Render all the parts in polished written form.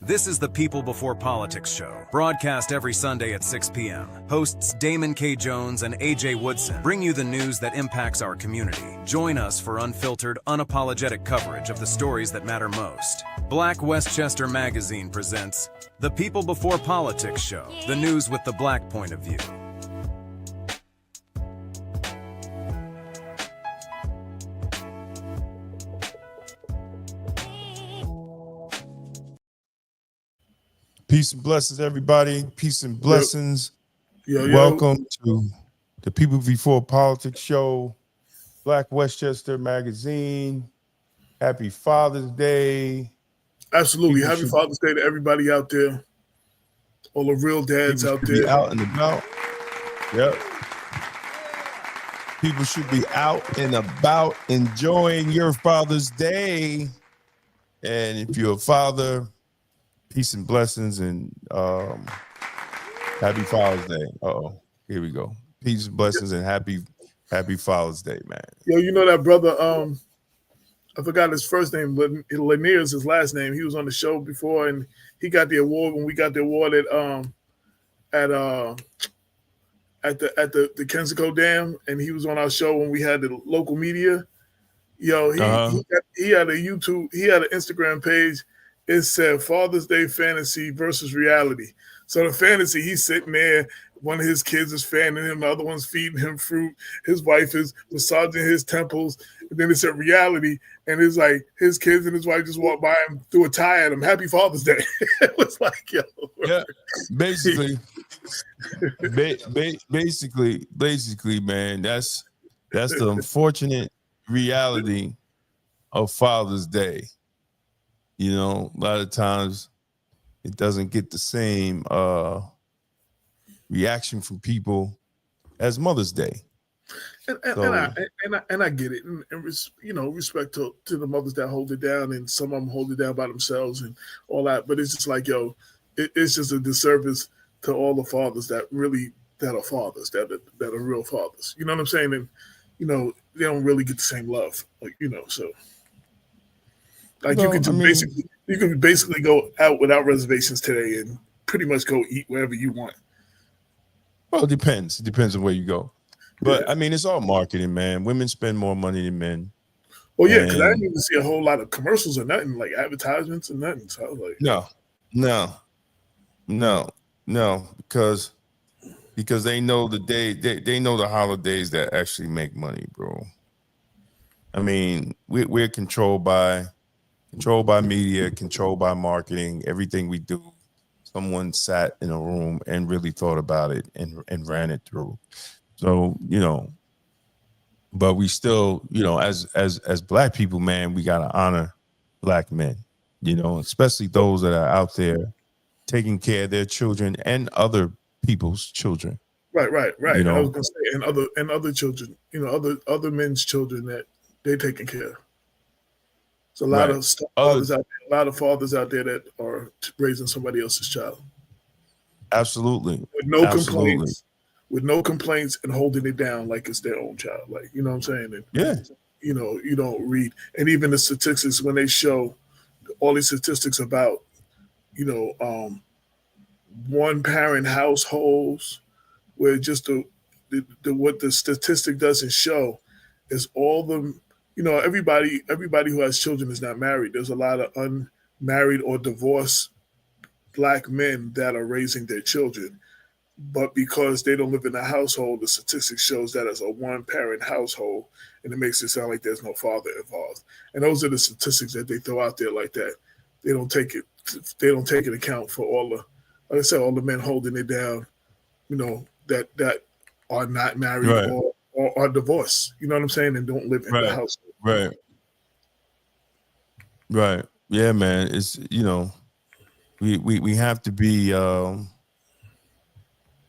This is the People Before Politics show, broadcast every Sunday at 6 p.m. Hosts Damon K. Jones and AJ Woodson bring you the news that impacts our community. Join us for unfiltered, unapologetic coverage of the stories that matter most. Black Westchester Magazine presents the People Before Politics show, the news with the Black point of view. Peace and blessings, everybody. Peace and blessings. Yo. Welcome to the People Before Politics show, Black Westchester Magazine. Happy Father's Day. Absolutely. People Happy Father's Day to everybody out there. All the real dads out there. Be out and about. Yep. People should be out and about enjoying your Father's Day. And if you're a father, peace and blessings and happy Father's Day. Here we go. Peace and blessings and happy Father's Day, man. Yo, you know that brother, I forgot his first name, but Lanier is his last name. He was on the show before and he got the award when we got the award at the Kensico Dam, and he was on our show when we had the local media. Yo, he had a YouTube, he had an Instagram page. It said Father's Day fantasy versus reality. So the fantasy, he's sitting there, one of his kids is fanning him, the other one's feeding him fruit, his wife is massaging his temples, and then it said reality, and it's like his kids and his wife just walked by him, threw a tie at him, Happy Father's Day. It was like, yo. Yeah, basically, man, that's the unfortunate reality of Father's Day. You know, a lot of times it doesn't get the same reaction from people as Mother's Day. And I get it. And respect to the mothers that hold it down, and some of them hold it down by themselves and all that. But it's just like, yo, it's just a disservice to all the fathers that are fathers, that are real fathers. You know what I'm saying? And, they don't really get the same love. So. Like, well, you can basically go out without reservations today and pretty much go eat wherever you want. Well, it depends. It depends on where you go. But, I mean, it's all marketing, man. Women spend more money than men. Well, yeah, because I didn't even see a whole lot of commercials or nothing, like advertisements or nothing. So I was like, no, because they know the day, they know the holidays that actually make money, bro. I mean, we're controlled by media, controlled by marketing. Everything we do, someone sat in a room and really thought about it and ran it through. So, but we still, as Black people, man, we got to honor Black men, especially those that are out there taking care of their children and other people's children. Right. I was gonna say, and other children, other men's children that they're taking care of. There's a lot of fathers out there, a lot of fathers out there that are raising somebody else's child. Absolutely. With no complaints and holding it down like it's their own child. Like, you know what I'm saying? And, yeah. You don't read. And even the statistics, when they show all these statistics about, one parent households, where just what the statistic doesn't show is all the everybody who has children is not married. There's a lot of unmarried or divorced Black men that are raising their children. But because they don't live in a household, the statistics shows that as a one-parent household, and it makes it sound like there's no father involved. And those are the statistics that they throw out there like that. They don't take it account for all the men holding it down, that are not married or are divorced, you know what I'm saying, and don't live in the house. Right. Yeah, man. It's we have to be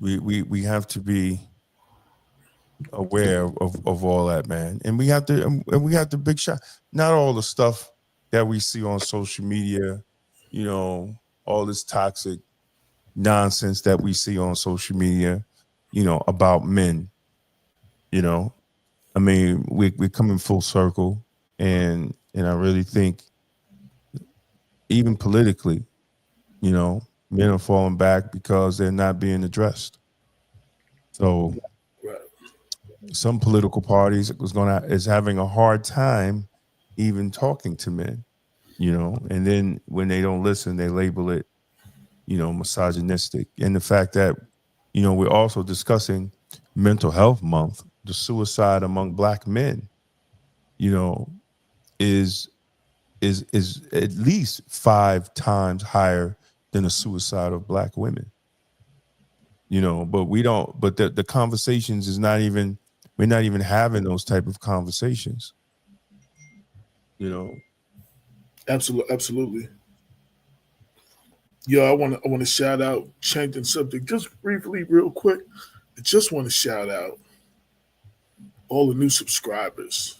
we have to be aware of all that, man. And we have to big shot. Not all the stuff that we see on social media, all this toxic nonsense that we see on social media, about men. I mean, we're coming full circle, and I really think even politically, You know, men are falling back because they're not being addressed. So Right. some political parties is having a hard time even talking to men, you know, and then when they don't listen, they label it, you know, misogynistic. And the fact that, you know, we're also discussing mental health month, the suicide among Black men, you know, is at least 5 times higher than the suicide of Black women. You know, but we don't, but the conversations is not even, we're not even having those type of conversations, you know. Absolutely. Yo, I want to shout out, changing subject just briefly, real quick. I just want to shout out all the new subscribers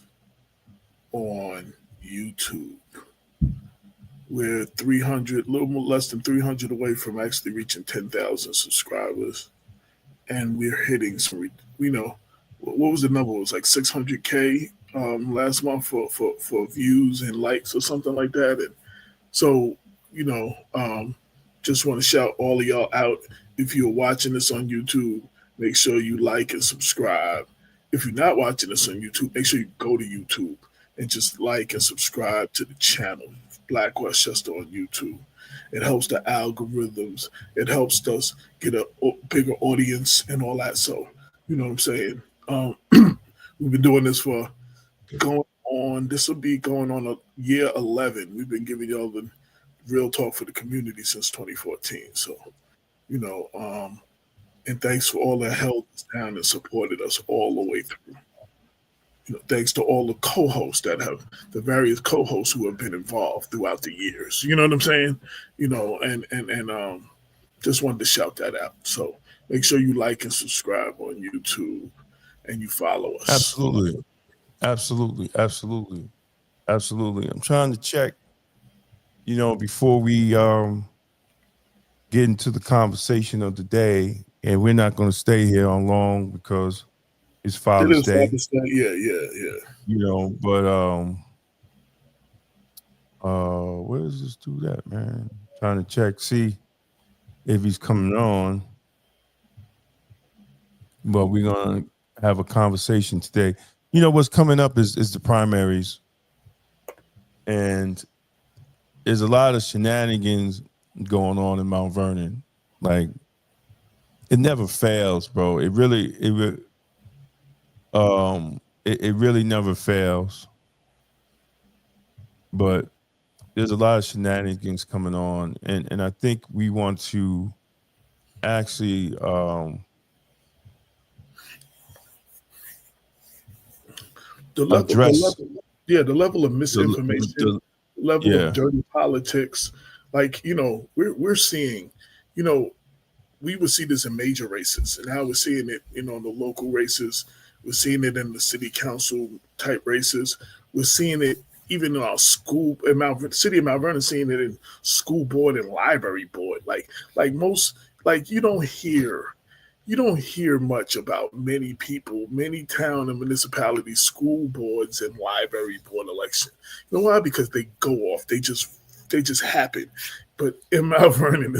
on YouTube. We're 300, a little more, less than 300 away from actually reaching 10,000 subscribers, and we're hitting some. You know, what was the number? It was like 600K last month for views and likes or something like that. And so, you know, just want to shout all of y'all out. If you're watching this on YouTube, make sure you like and subscribe. If you're not watching this on YouTube, make sure you go to YouTube and just like and subscribe to the channel, Black Westchester on YouTube. It helps the algorithms. It helps us get a bigger audience and all that. So, you know what I'm saying? We've been doing this for going on. This will be going on a year 11. We've been giving y'all the real talk for the community since 2014. So, you know, and thanks for all that held us down and supported us all the way through. You know, thanks to all the co-hosts that have the various co-hosts who have been involved throughout the years. You know what I'm saying? You know, and just wanted to shout that out. So make sure you like and subscribe on YouTube and you follow us. Absolutely. I'm trying to check, you know, before we get into the conversation of the day, and we're not going to stay here on long because it's Father's Day. Yeah. You know, but where does this dude at, man? Trying to check, see if he's coming on. But we're gonna have a conversation today. You know, what's coming up is the primaries, and there's a lot of shenanigans going on in Mount Vernon. Like, it never fails, bro. It really never fails. But there's a lot of shenanigans coming on, and I think we want to actually address the level of misinformation, the level of dirty politics. Like, you know, we're seeing, you know, we would see this in major races, and now we're seeing it, you know, in the local races. We're seeing it in the city council type races. We're seeing it even in our school in city of Mount Vernon, seeing it in school board and library board. Like most, like you don't hear much about many people, many town and municipality school boards and library board election. You know why? Because they go off. They just happen. But in Mount Vernon,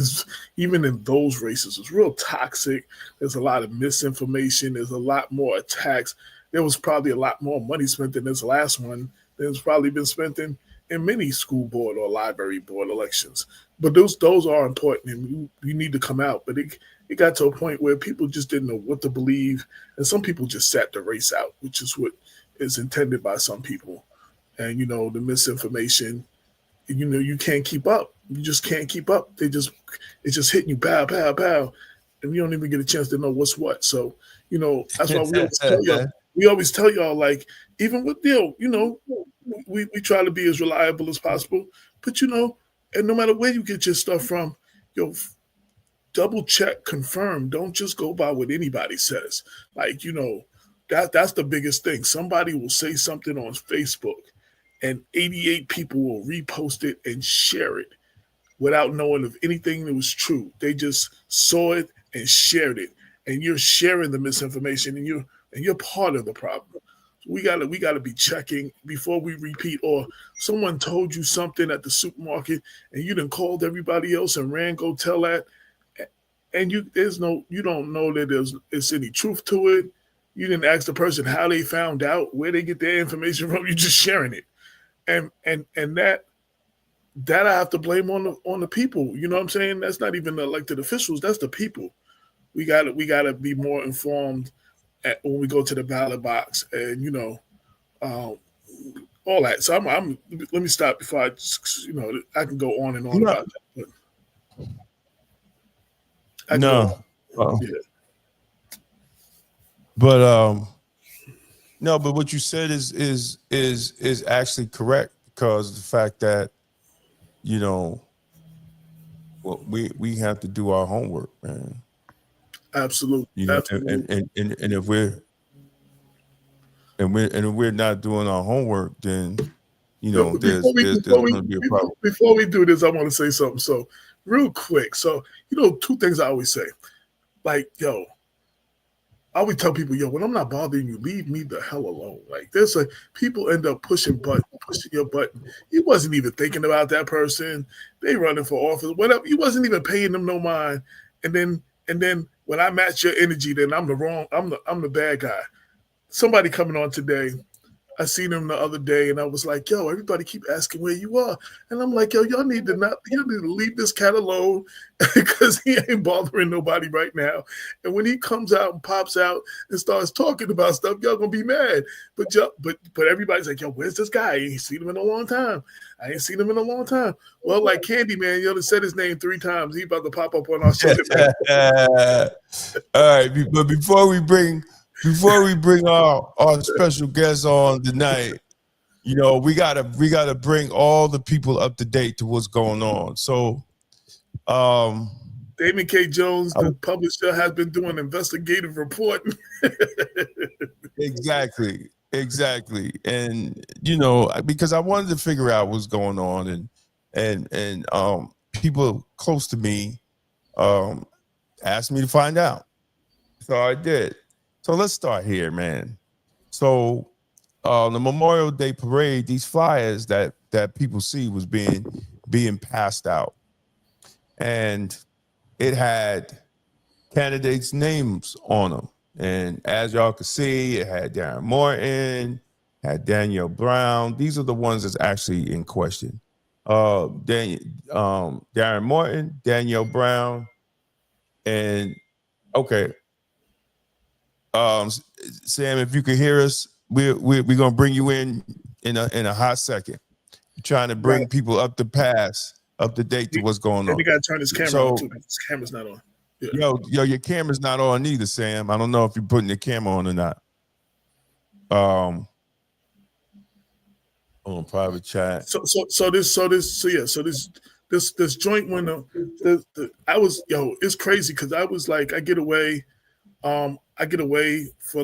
even in those races, it's real toxic. There's a lot of misinformation. There's a lot more attacks. There was probably a lot more money spent in this last one than has probably been spent in many school board or library board elections. But those are important, and you need to come out. But it got to a point where people just didn't know what to believe, and some people just sat the race out, which is what is intended by some people. And you know, the misinformation, you know, you can't keep up. You just can't keep up. It's just hitting you, pow, pow, pow, and you don't even get a chance to know what's what. So, you know, that's why we always tell y'all. We always tell y'all, like, even with Bill, you know, we try to be as reliable as possible. But you know, and no matter where you get your stuff from, yo, double check, confirm. Don't just go by what anybody says. Like, you know, that's the biggest thing. Somebody will say something on Facebook, and 88 people will repost it and share it without knowing if anything that was true. They just saw it and shared it, and you're sharing the misinformation, and you're part of the problem. We gotta be checking before we repeat. Or someone told you something at the supermarket and you done called everybody else and ran go tell that, and you don't know that there's any truth to it. You didn't ask the person how they found out, where they get their information from. You're just sharing it, and that I have to blame on the people. You know what I'm saying? That's not even the elected officials. That's the people. We gotta be more informed when we go to the ballot box, and all that. So I'm let me stop before I just, I can go on and on about that. But No. yeah. But no, but what you said is actually correct, because the fact that, well, we have to do our homework, man. Absolutely. Absolutely. And if we're not doing our homework, then there's going to be a problem. Before we do this, I want to say something. So real quick. So two things I always say, like, I always tell people, when I'm not bothering you, leave me the hell alone. Like, there's people end up pushing your button. You wasn't even thinking about that person. They running for office, whatever. You wasn't even paying them no mind. And then when I match your energy, then I'm the bad guy. Somebody coming on today, I seen him the other day, and I was like, everybody keep asking where you are. And I'm like, y'all need to leave this cat alone, because he ain't bothering nobody right now. And when he comes out and pops out and starts talking about stuff, y'all gonna be mad. But everybody's like, where's this guy? I ain't seen him in a long time. Well, like Candyman, you said his name 3 times. He about to pop up on our show. All right, but before we bring our special guest on tonight, we gotta bring all the people up to date to what's going on. So, Damon K. Jones, the publisher, has been doing investigative reporting. Exactly, and because I wanted to figure out what's going on, and people close to me asked me to find out, so I did. So let's start here, man. So the Memorial Day parade, these flyers that people see was being passed out, and it had candidates' names on them. And as y'all can see, it had Darren Morton, had Danielle Brown. These are the ones that's actually in question. Darren Morton, Danielle Brown, and okay. Sam, if you could hear us, we're gonna bring you in a hot second. We're trying to bring people up to date to what's going on. We gotta turn his camera on too. His camera's not on. Yeah. Yo, your camera's not on either, Sam. I don't know if you're putting the camera on or not. On private chat. So this joint window. It's crazy because I was like, I get away for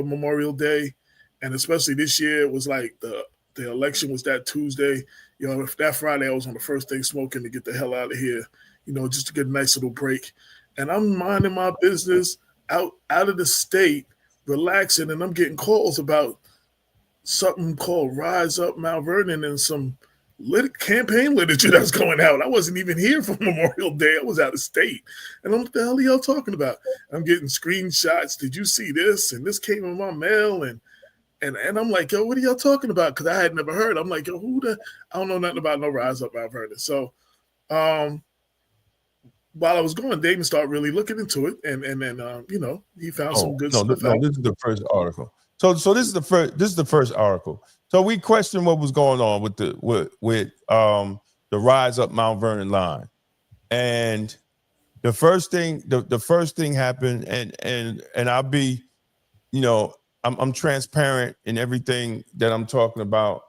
Memorial Day, and especially this year, it was like the election was that Tuesday. If that Friday I was on the first day smoking to get the hell out of here, just to get a nice little break. And I'm minding my business out of the state, relaxing, and I'm getting calls about something called Rise Up Mount Vernon and some campaign literature that's going out. I wasn't even here for Memorial Day. I was out of state. And I'm like, what the hell are y'all talking about? I'm getting screenshots. Did you see this? And this came in my mail. And I'm like, what are y'all talking about? Because I had never heard. I'm like, I don't know nothing about no Rise Up Mount Vernon. So while I was going, Damon started really looking into it. And then, he found some good stuff. No, this is the first article. So this is the first article. So we questioned what was going on with the Rise Up Mount Vernon line, and the first thing happened, and I'll be, I'm transparent in everything that I'm talking about.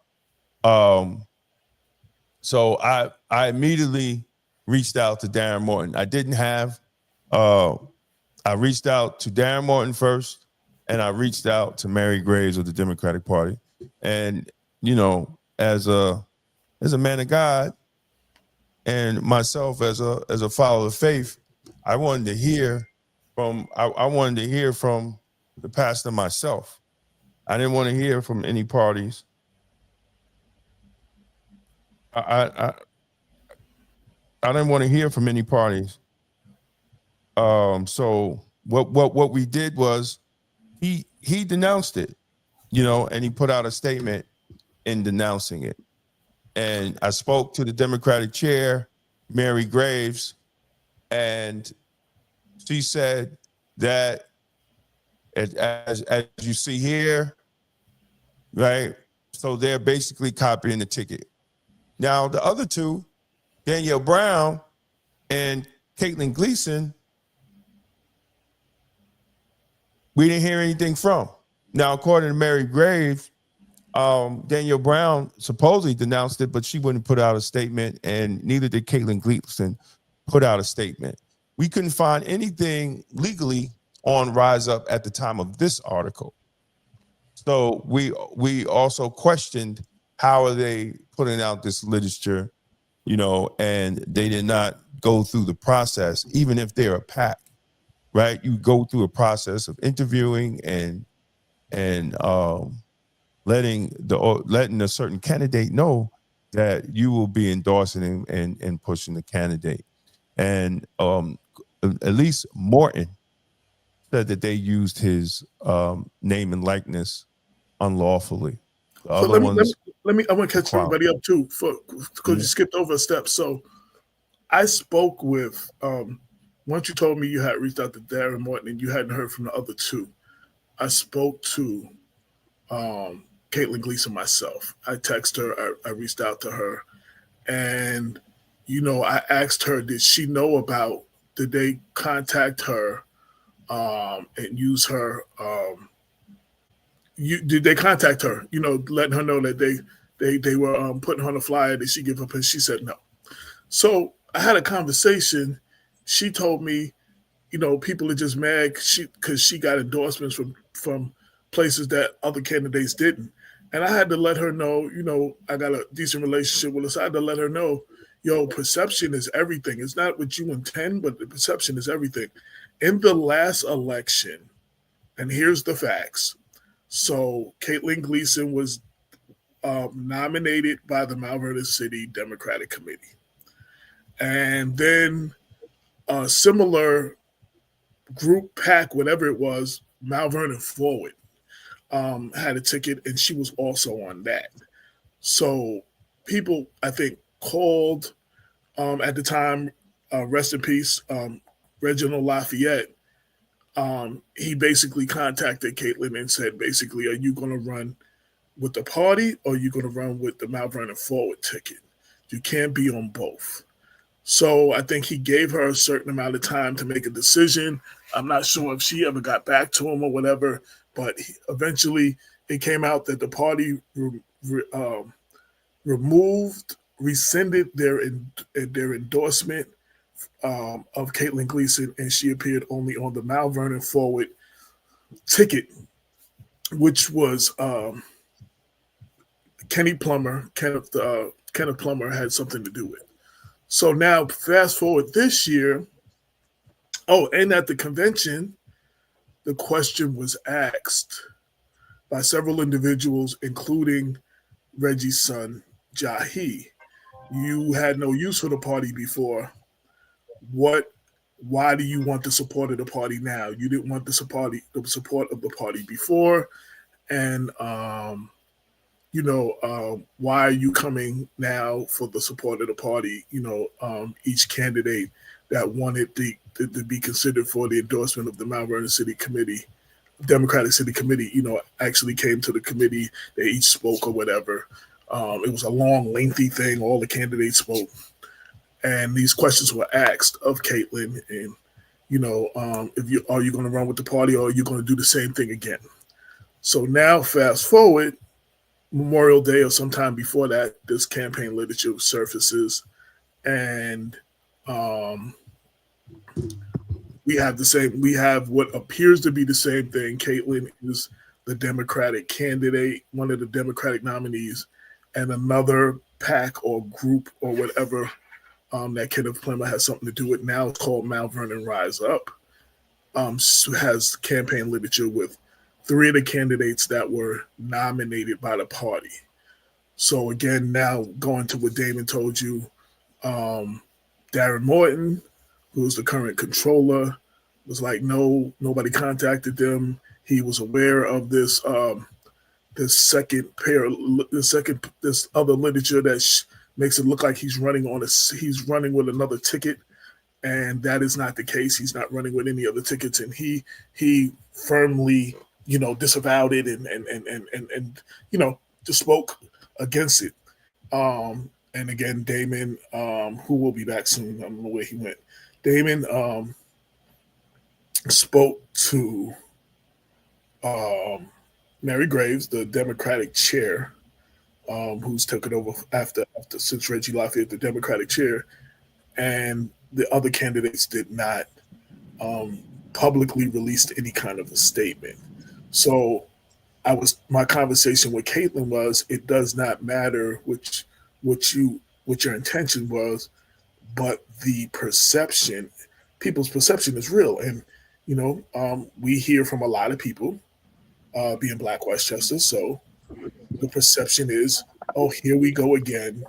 So I immediately reached out to Darren Morton. I didn't have. I reached out to Darren Morton first, and I reached out to Mary Graves of the Democratic Party. And, as a man of God and myself as a follower of faith, I wanted to hear from the pastor myself. I didn't want to hear from any parties. I didn't want to hear from any parties. So what we did was he denounced it, and he put out a statement in denouncing it. And I spoke to the Democratic chair, Mary Graves, and she said that as you see here, right? So they're basically copying the ticket. Now the other two, Danielle Brown and Caitlin Gleason, we didn't hear anything from. Now, according to Mary Graves, Danielle Brown supposedly denounced it, but she wouldn't put out a statement, and neither did Caitlin Gleason put out a statement. We couldn't find anything legally on Rise Up at the time of this article. So we also questioned, how are they putting out this literature, and they did not go through the process, even if they're a PAC, right? You go through a process of interviewing and letting a certain candidate know that you will be endorsing him and pushing the candidate. And at least Morton said that they used his name and likeness unlawfully. The So other ones, I want to catch everybody up too, because you skipped over a step. So I spoke with, once you told me you had reached out to Darren Morton and you hadn't heard from the other two, I spoke to Caitlin Gleason myself. I texted her, I reached out to her, and I asked her, did she know about, did they contact her and use her, did they contact her, letting her know that they were putting her on a flyer, did she give up? And she said no. So I had a conversation. She told me, people are just mad because she got endorsements from places that other candidates didn't. And I had to let her know, I got a decent relationship with her. So I had to let her know, perception is everything. It's not what you intend, but the perception is everything. In the last election, and here's the facts. So Caitlin Gleason was nominated by the Mount Vernon City Democratic Committee. And then a similar group, PAC, whatever it was, Mount Vernon Forward, had a ticket, and she was also on that. So people, I think, called at the time, rest in peace, Reginald Lafayette. He basically contacted Caitlin and said, basically, are you going to run with the party or are you going to run with the Mount Vernon Forward ticket? You can't be on both. So I think he gave her a certain amount of time to make a decision. I'm not sure if she ever got back to him or whatever, but eventually it came out that the party rescinded their endorsement of Caitlin Gleason, and she appeared only on the Mount Vernon Forward ticket, which was Kenneth Plumber had something to do with. So now, fast forward this year. Oh, and at the convention, the question was asked by several individuals, including Reggie's son, Jahi. You had no use for the party before. Why do you want the support of the party now? You didn't want the support of the party before. And, why are you coming now for the support of the party? Each candidate that wanted to be considered for the endorsement of the Mount Vernon City Committee, Democratic City Committee, actually came to the committee. They each spoke or whatever. It was a long, lengthy thing. All the candidates spoke. And these questions were asked of Caitlin, and are you going to run with the party or are you going to do the same thing again? So now, fast forward, Memorial Day or sometime before that, this campaign literature surfaces, and we have what appears to be the same thing. Caitlin is the Democratic candidate, one of the Democratic nominees, and another PAC or group or whatever that Kenneth Plummer has something to do with now. It's called Mount Vernon Rise Up. Has campaign literature with 3 of the candidates that were nominated by the party. So again, now going to what Damon told you, Darren Morton, who's the current controller, was like, no, nobody contacted them. He was aware of this this other literature that makes it look like he's running with another ticket, and that is not the case. He's not running with any other tickets, and he firmly, disavowed it and just spoke against it. And again, Damon, who will be back soon, I don't know where he went. Damon spoke to Mary Graves, the Democratic chair, who's taken over after since Reggie Lafayette, the Democratic chair, and the other candidates did not publicly release any kind of a statement. So my conversation with Caitlin was, it does not matter what your intention was, but the perception, people's perception is real. And, we hear from a lot of people, being Black Westchester. So the perception is, oh, here we go again,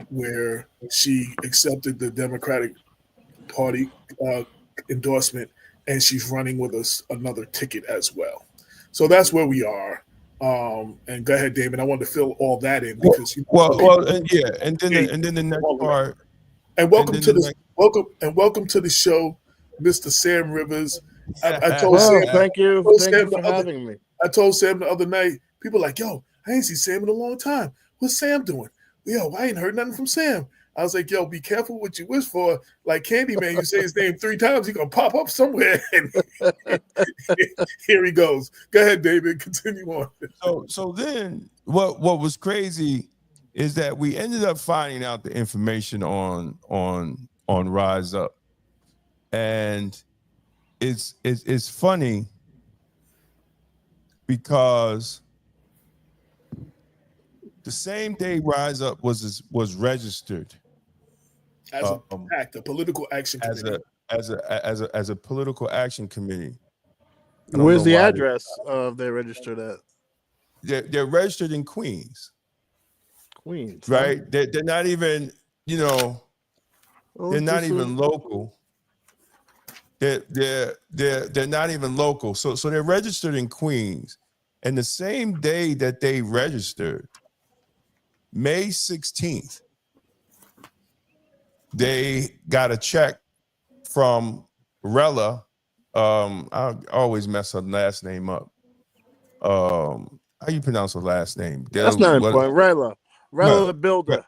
where she accepted the Democratic Party endorsement and she's running with another ticket as well. So that's where we are. And go ahead, David. I wanted to fill all that in because and then the next part. And welcome to the show, Mr. Sam Rivers. I told Sam, thank you for having me. I told Sam the other night, people are like, yo, I ain't seen Sam in a long time. What's Sam doing? Yo, I ain't heard nothing from Sam. I was like, yo, be careful what you wish for. Like Candyman, you say his name 3 times, he's going to pop up somewhere. And here he goes. Go ahead, David. Continue on. So then what was crazy is that we ended up finding out the information on Rise Up. And it's funny because the same day Rise Up was registered as a PAC, a political action committee. As a political action committee. Where's the address of they registered at? They're registered in Queens. Queens, right? They're not even, they're not even local. They're not even local. So they're registered in Queens. And the same day that they registered, May 16th, they got a check from Rella. I always mess her last name up. How you pronounce her last name? That's not important. Rella the builder.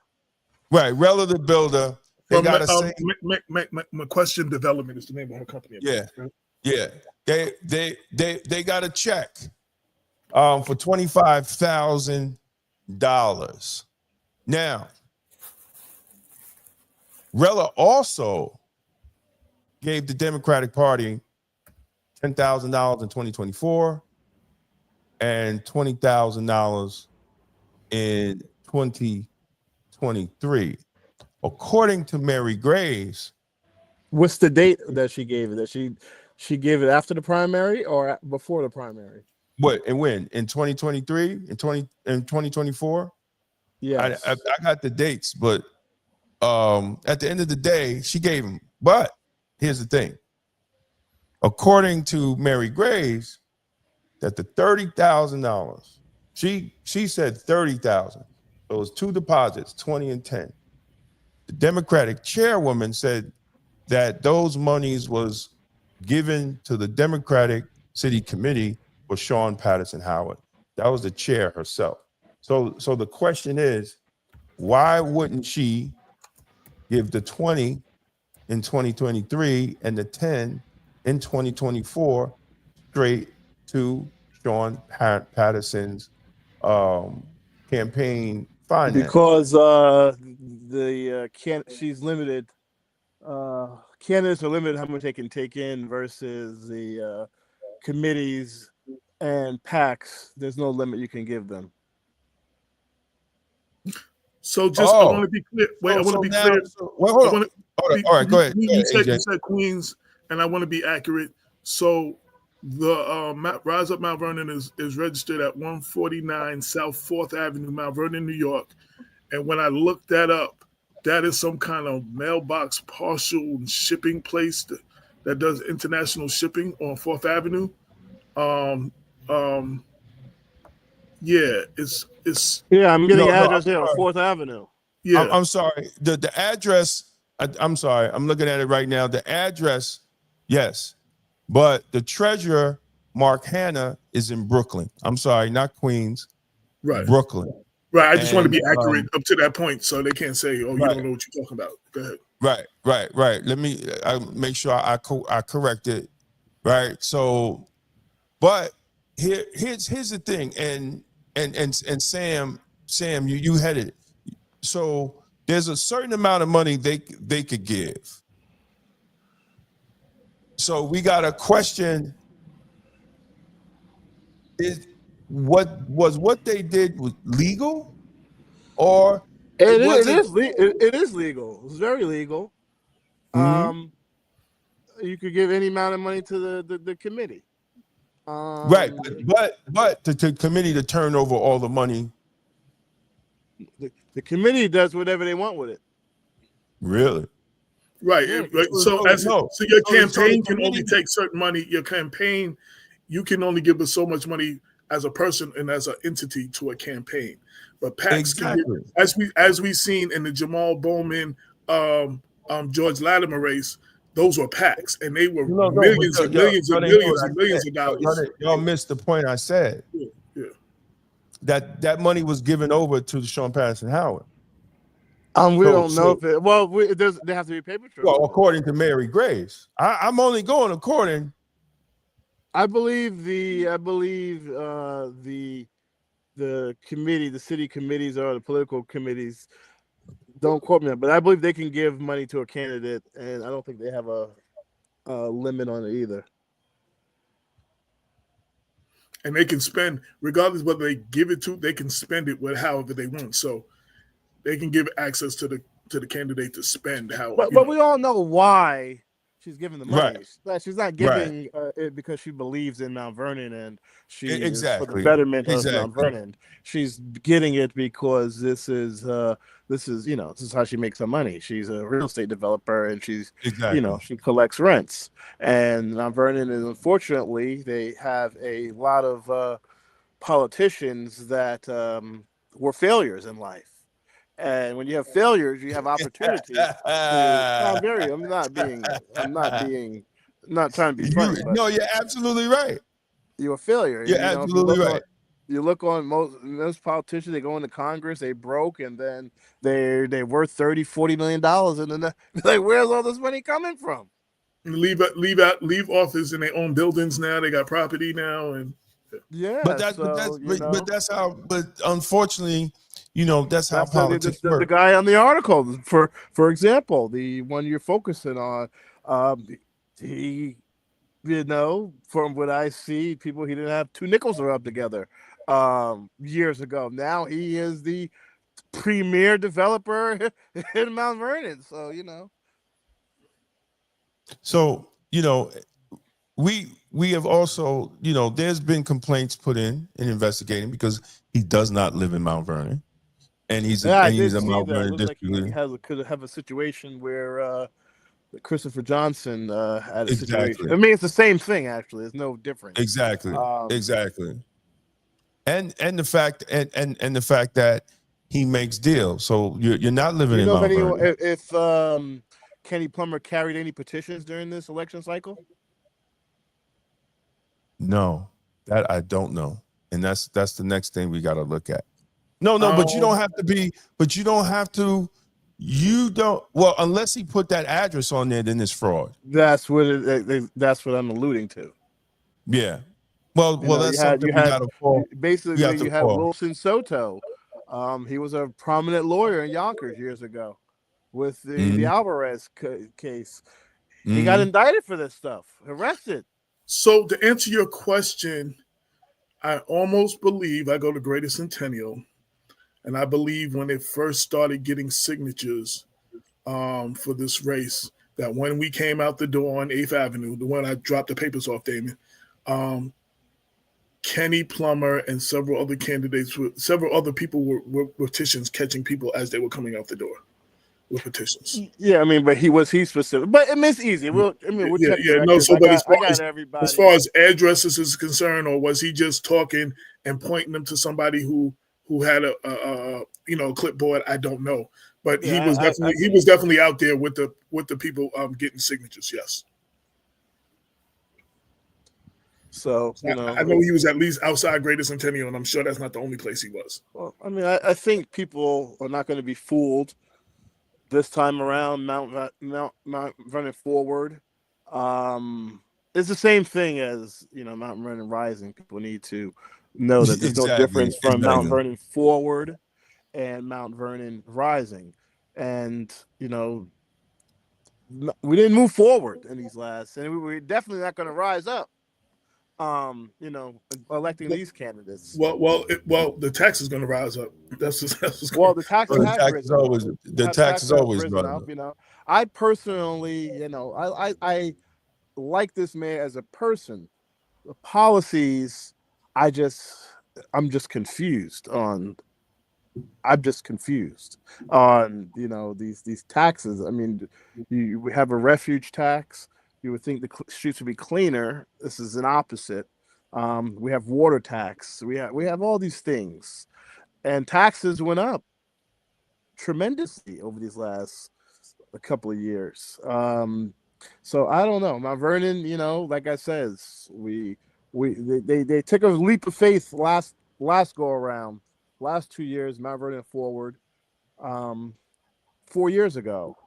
Right, Rella the builder. They got a McQuestion Development is the name of her company. Yeah. They got a check for $25,000. Now, Rella also gave the Democratic Party $10,000 in 2024 and $20,000 in 2023. According to Mary Graves. What's the date that she gave it? That she gave it after the primary or before the primary? What and when? In 2023? In 2024? Yeah. I got the dates, but at the end of the day, she gave them. But here's the thing. According to Mary Graves, that the $30,000, she said $30,000. So it was 2 deposits, 20 and 10. The Democratic chairwoman said that those monies was given to the Democratic City Committee for Sean Patterson Howard. That was the chair herself. So the question is, why wouldn't she give the 20 in 2023 and the 10 in 2024 straight to Sean Patterson's campaign finance? Because she's limited. Candidates are limited how much they can take in versus the committees and PACs. There's no limit you can give them. So I want to be clear. I want to be clear. Hold on. All right, go ahead. You said Queens, and I want to be accurate. So The Rise Up Mount Vernon is registered at 149 South 4th Avenue, Mount Vernon, New York. And when I looked that up, that is some kind of mailbox partial shipping place that does international shipping on 4th Avenue. Yeah, it's Yeah, I'm getting No, no, address here on 4th Avenue. yeah. I'm sorry. The address. I'm sorry. I'm looking at it right now. The address, yes, but the treasurer, Mark Hanna, is in Brooklyn. I'm sorry, not Queens, Right. Brooklyn. Right. I just want to be And, accurate up to that point, so they can't say, "Oh, you right. don't know what you're talking about." Go ahead. Right. Let me make sure I correct it. Right. So, but here's the thing, and Sam, you headed it. So there's a certain amount of money they could give. So we got to question: what they did was legal, or It is legal. It's very legal. Mhm. You could give any amount of money to the committee. Right, but the committee to turn over all the money. The committee does whatever they want with it. Really? Right. Yeah, Right. So your campaign can only take certain money. Your campaign, you can only give us so much money as a person and as an entity to a campaign. But PACs can give, as we've seen in the Jamal Bowman, George Latimer race, those were PACs, and they were millions and millions and millions and millions of dollars. Y'all missed the point I said. Yeah. That money was given over to Sean Patterson Howard. We don't know if it. Well, they have to be paper trail. Well, according to Mary Grace, I'm only going according. I believe the committee, the city committees or the political committees. Don't quote me, but I believe they can give money to a candidate, and I don't think they have a limit on it either. And they can spend, regardless whether they give it to, they can spend it with however they want. So they can give access to the candidate to spend how. But we all know why she's giving the money. Right. She's not giving it because she believes in Mount Vernon and she is for the Exactly. betterment of Mount Vernon. She's getting it because this is how she makes her money. She's a real estate developer and she's she collects rents. And Mount Vernon is, unfortunately, they have a lot of politicians that were failures in life. And when you have failures, you have opportunities. I'm not trying to be funny. No, you're absolutely right. You're a failure. You're absolutely right. You look on most politicians, they go into Congress, they broke, and then they're worth $30-40 million, and then like, where's all this money coming from? Leave office in their own buildings now. They got property now, and but that's how. But unfortunately, that's how politics works. The guy on the article, for example, the one you're focusing on, he, from what I see, he didn't have two nickels to rub together years ago. Now he is the premier developer in Mount Vernon. So, we have also, there's been complaints put in investigating because he does not live in Mount Vernon. And he's a Mount Vernon district. Like could have a situation where Christopher Johnson had a Exactly. situation. I mean, it's the same thing actually. There's no difference. Exactly. And the fact that he makes deals. So you're not living in Mount Vernon. If Kenny Plumber carried any petitions during this election cycle? No, that I don't know, and that's the next thing we got to look at. No, but you don't have to be. But you don't have to. You don't. Well, unless he put that address on there, then it's fraud. That's what I'm alluding to. Yeah. Well, that's something we got to fall. Basically, you had Wilson Soto. He was a prominent lawyer in Yonkers years ago with the Alvarez case. He got indicted for this stuff, arrested. So to answer your question, I almost believe I go to Greater Centennial, and I believe when it first started getting signatures for this race, that when we came out the door on 8th Avenue, the one I dropped the papers off, Damon, Um, Kenny Plumber and several other candidates, several other people were petitions catching people as they were coming out the door with petitions. Yeah, I mean, but he specific. But I mean, it's easy. We'll check the records. No, so but I got everybody. As far as addresses is concerned, or was he just talking and pointing them to somebody who had a clipboard? I don't know, but he was definitely out there with the people getting signatures. Yes. So I know he was at least outside Greater Centennial, and I'm sure that's not the only place he was. Well, I mean, I think people are not going to be fooled this time around. Mount Vernon Forward, it's the same thing as Mount Vernon Rising. People need to know that there's no difference from Mount Vernon Forward and Mount Vernon Rising, and we didn't move forward in these last, and we're definitely not going to rise up. Electing these candidates. Well, the tax is going to rise up. That's the tax is always risen up. I personally, I like this mayor as a person. The policies, I'm just confused on. I'm just confused on these taxes. I mean, we have a refuge tax. You would think the streets would be cleaner. This is an opposite. We have water tax. We have all these things, and taxes went up tremendously over these last a couple of years. So I don't know. Mount Vernon, like I says, they took a leap of faith last go around. Last 2 years, Mount Vernon Forward. 4 years ago.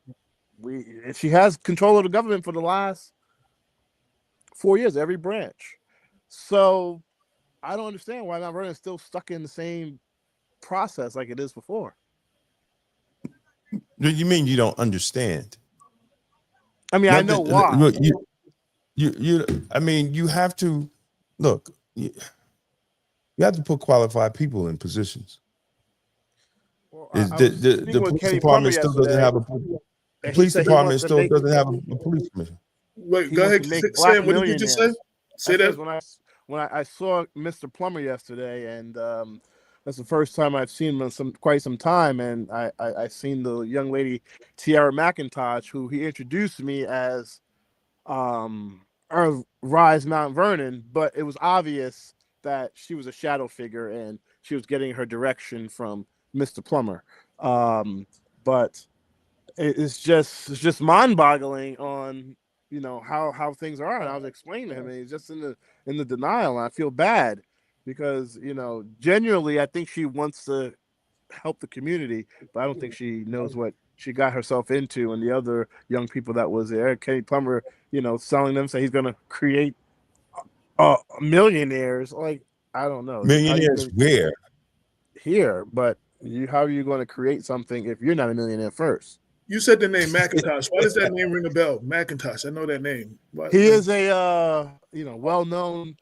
She has control of the government for the last 4 years, every branch. So I don't understand why Mount Vernon is still stuck in the same process like it is before. You mean you don't understand? I mean, I know why. I mean, you have to look. You have to put qualified people in positions. Well, the police department still doesn't have a. The police department still doesn't have a police commission. Wait, go ahead, Sam. What did you just say? Say that. When I saw Mr. Plumber yesterday, and that's the first time I've seen him in quite some time, and I seen the young lady Tiara McIntosh, who he introduced me as Rise Mount Vernon, but it was obvious that she was a shadow figure and she was getting her direction from Mr. Plumber. But it's just mind-boggling on how things are, and I was explaining to him, and he's just in the denial, and I feel bad because genuinely I think she wants to help the community, but I don't think she knows what she got herself into. And the other young people that was there, Kenny Plumber, selling them, say he's going to create millionaires. Like, I don't know, millionaires where here, but how are you going to create something if you're not a millionaire first? You said the name McIntosh. Why does that name ring a bell? McIntosh. I know that name. He is a well-known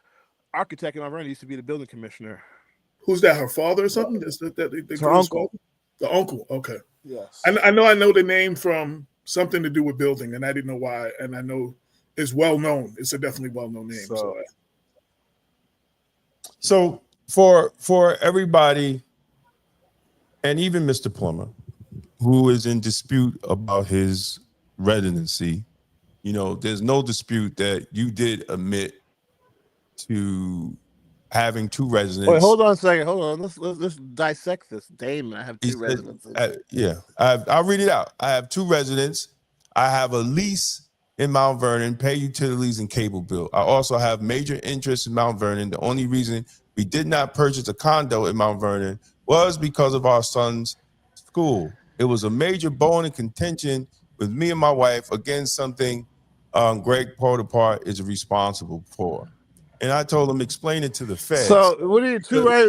architect in Mount Vernon. He used to be the building commissioner. Who's that? Her father or something? Her uncle. The uncle. Okay. Yes. I know the name from something to do with building, and I didn't know why. And I know it's well known. It's a definitely well-known name. So for everybody, and even Mr. Plummer, who is in dispute about his residency, there's no dispute that you did admit to having two residents. Wait, hold on a second. Hold on. Let's dissect this. Damon, I have two residences. I'll read it out. I have two residents. I have a lease in Mount Vernon, pay utilities and cable bill. I also have major interest in Mount Vernon. The only reason we did not purchase a condo in Mount Vernon was because of our son's school. It was a major bone in contention with me and my wife against something Greg Podapart is responsible for. And I told him, explain it to the feds. So what are you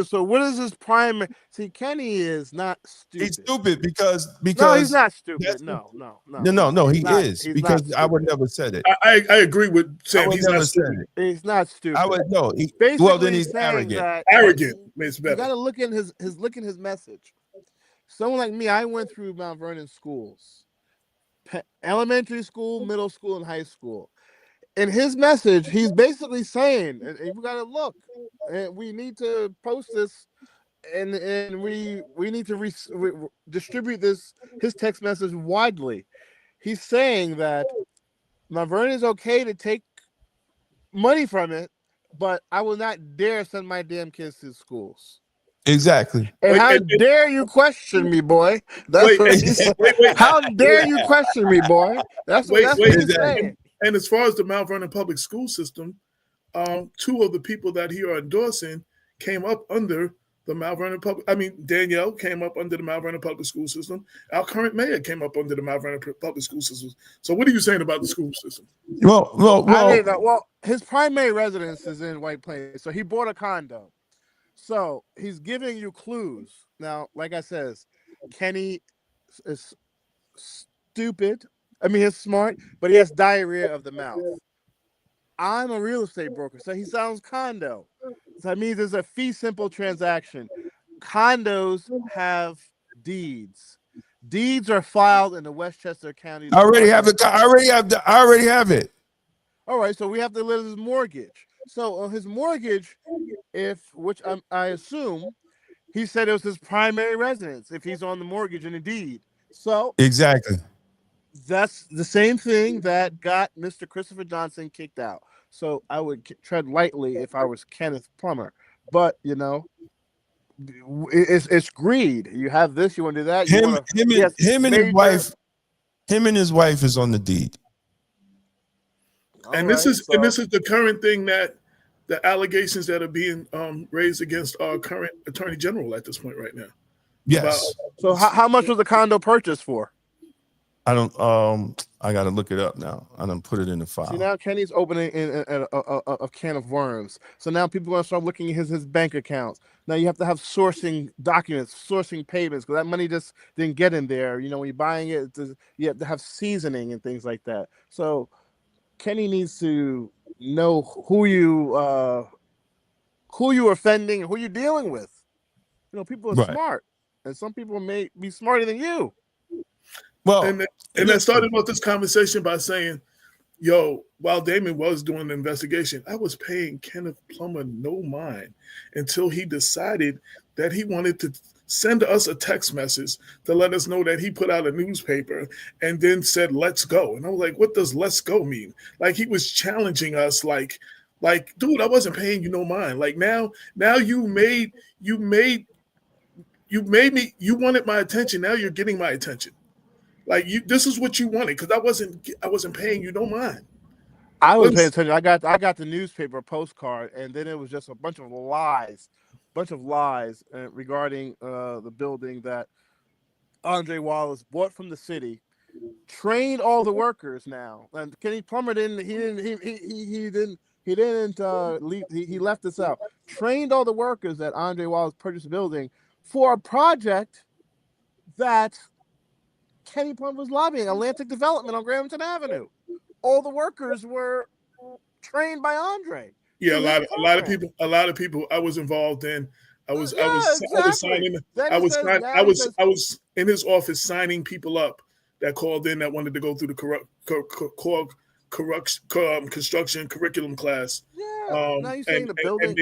So what is his primary? See, Kenny is not stupid. He's stupid because no, he's not stupid. No, he is, because I would never said it. I agree with Sam. He's not stupid. He's not stupid. I would no. Well, then he's arrogant. Arrogant makes better. You got to look in his message. Someone like me, I went through Mount Vernon schools, elementary school, middle school, and high school. in his message, he's basically saying, and you got to look, and we need to post this, and we need to distribute his text message widely. He's saying that Mount Vernon is okay to take money from it, but I will not dare send my damn kids to schools. Exactly. And how dare you question me, boy? That's what he said. How dare you question me, boy? That's what he's saying. And as far as the Mount Vernon public school system, two of the people that he are endorsing came up under the Mount Vernon Danielle came up under the Mount Vernon public school system. Our current mayor came up under the Mount Vernon public school system. So what are you saying about the school system? Well, his primary residence is in White Plains, so he bought a condo. So he's giving you clues. Now, like I says, Kenny is stupid. I mean, he's smart, but he has diarrhea of the mouth. I'm a real estate broker, so he sounds condo. So that means it's a fee simple transaction. Condos have deeds. Deeds are filed in the Westchester County. I already have it. All right, so we have to list his mortgage. So on his mortgage, which I assume he said it was his primary residence if he's on the mortgage and the deed. So exactly. That's the same thing that got Mr. Christopher Johnson kicked out. So I would tread lightly if I was Kenneth Plumber. But, it's greed. You have this, you want to do that. Him and his wife is on the deed. And this is the current thing that the allegations that are being raised against our current attorney general at this point right now. Yes. So how much was the condo purchased for? I don't. I got to look it up now. I done put it in the file. See, now Kenny's opening a can of worms. So now people are going to start looking at his bank accounts. Now you have to have sourcing documents, sourcing payments, because that money just didn't get in there. When you're buying it, you have to have seasoning and things like that. So Kenny needs to know who you're offending and who you're dealing with. People are smart, and some people may be smarter than you. Well, and I started off this conversation by saying, while Damon was doing the investigation, I was paying Kenneth Plumber no mind until he decided that he wanted to send us a text message to let us know that he put out a newspaper and then said, "Let's go." And I was like, what does "let's go" mean? Like he was challenging us like, dude, I wasn't paying you no mind. Like now you wanted my attention. Now you're getting my attention. Like this is what you wanted because I wasn't paying you no mind. I was paying attention. I got the newspaper postcard, and then it was just a bunch of lies regarding the building that Andre Wallace bought from the city, trained all the workers now. And Kenny Plumber he left this out. Trained all the workers that Andre Wallace purchased the building for a project that Kenny Plumber was lobbying, Atlantic Development on Grahamton Avenue. All the workers were trained by Andre. Yeah, a lot of people I was involved in. I was in his office signing people up that called in that wanted to go through the construction curriculum class. Yeah. Now you're saying the building,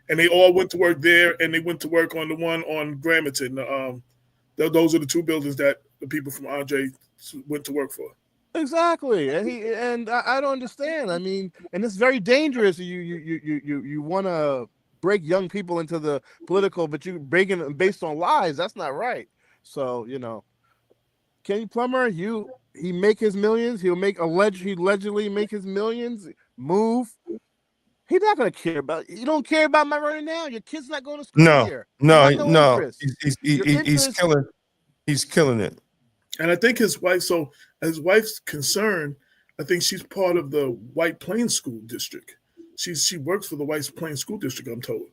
and they all went to work there, and they went to work on the one on Gramerton. Those are the two buildings that the people from Andre went to work for. Exactly, and I don't understand. I mean, and it's very dangerous. You want to break young people into the political, but you breaking them based on lies. That's not right. So Kenny Plumber, he make his millions. He allegedly make his millions. Move. He's not going to care about. You don't care about my running now. Your kid's not going to school here. No. He's killing it. And I think his wife's concern, I think she's part of the White Plains School District. She works for the White Plains School District, I'm told.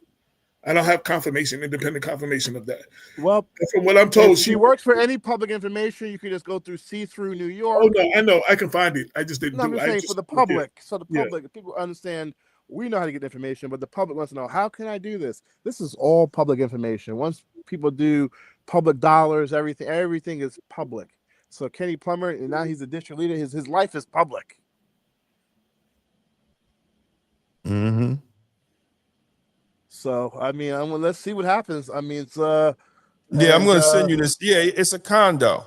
I don't have independent confirmation of that. Well, from what I'm told, she works for any public information. You can just go through See-Through New York. Oh no, I know, I can find it. I just didn't. I'm saying for the public, so the public, people understand. We know how to get information, but the public wants to know, how can I do this? This is all public information. Once people do public dollars, everything is public. So Kenny Plumber, and now he's a district leader. His life is public. So I mean, let's see what happens. I mean, it's yeah, I'm going to send you this. Yeah, it's a condo,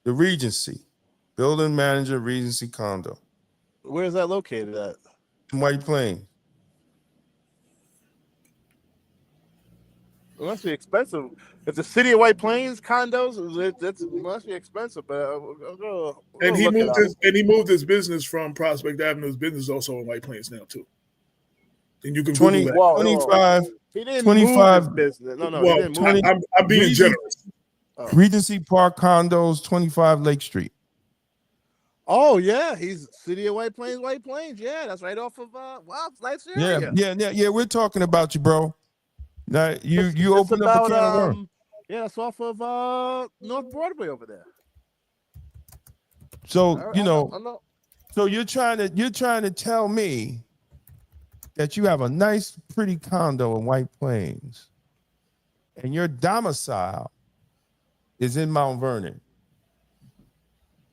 the Regency, building manager, Regency condo. Where is that located at? In White Plains. It must be expensive. If the city of White Plains condos, it must be expensive. But and he moved his business from Prospect Avenue. His business is also in White Plains now too. And you can 20, Google that. 25. He didn't 25 move his business. No, Well, he didn't move. I'm being generous. Regency Park condos, 25 Lake Street. Oh yeah, he's city of White Plains. White Plains, yeah, that's right off of nice area. Yeah. We're talking about you, bro. Now you open up a can of worms. Yeah, that's off of North Broadway over there. So I know. So you're trying to tell me that you have a nice, pretty condo in White Plains, and your domicile is in Mount Vernon.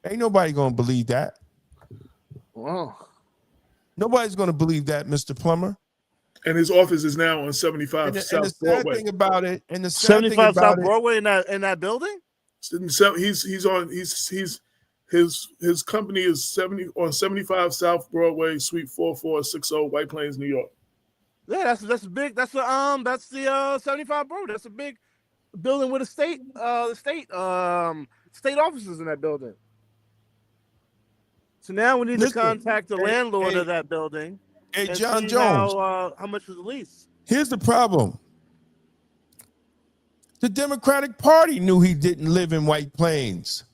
Ain't nobody gonna believe that. Wow. Nobody's gonna believe that, Mr. Plumber. And his office is now on 75 South Broadway. And the sad thing about it, 75 South Broadway in that building. His company is on 75 South Broadway, Suite 4460, White Plains, New York. Yeah, that's big. That's the 75 Broadway. That's a big building with state offices in that building. So now we need to contact the landlord of that building. Hey, John Jones, how much is the lease? Here's the problem. The Democratic Party knew he didn't live in White Plains.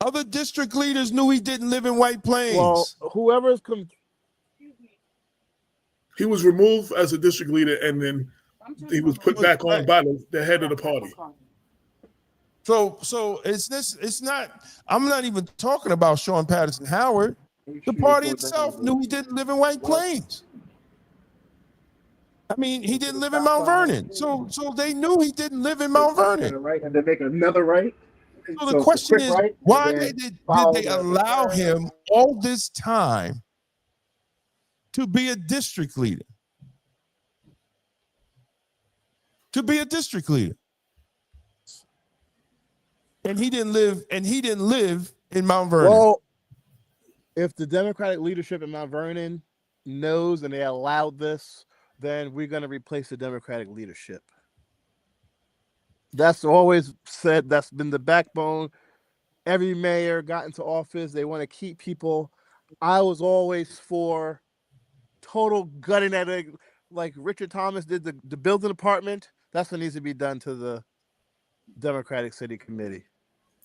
Other district leaders knew he didn't live in White Plains. Well, whoever's he was removed as a district leader, and then he was put back on by the head of the party. So it's not. I'm not even talking about Sean Patterson Howard. The party itself knew he didn't live in White Plains. I mean, he didn't live in Mount Vernon. So they knew he didn't live in Mount Vernon. Right, and then make another right. So the question is, why did they allow him all this time to be a district leader? To be a district leader. And he didn't live in Mount Vernon. Well, if the Democratic leadership in Mount Vernon knows and they allowed this, then we're going to replace the Democratic leadership. That's always said. That's been the backbone. Every mayor got into office. They want to keep people. I was always for total gutting at it, like Richard Thomas did the building department. That's what needs to be done to the Democratic City Committee.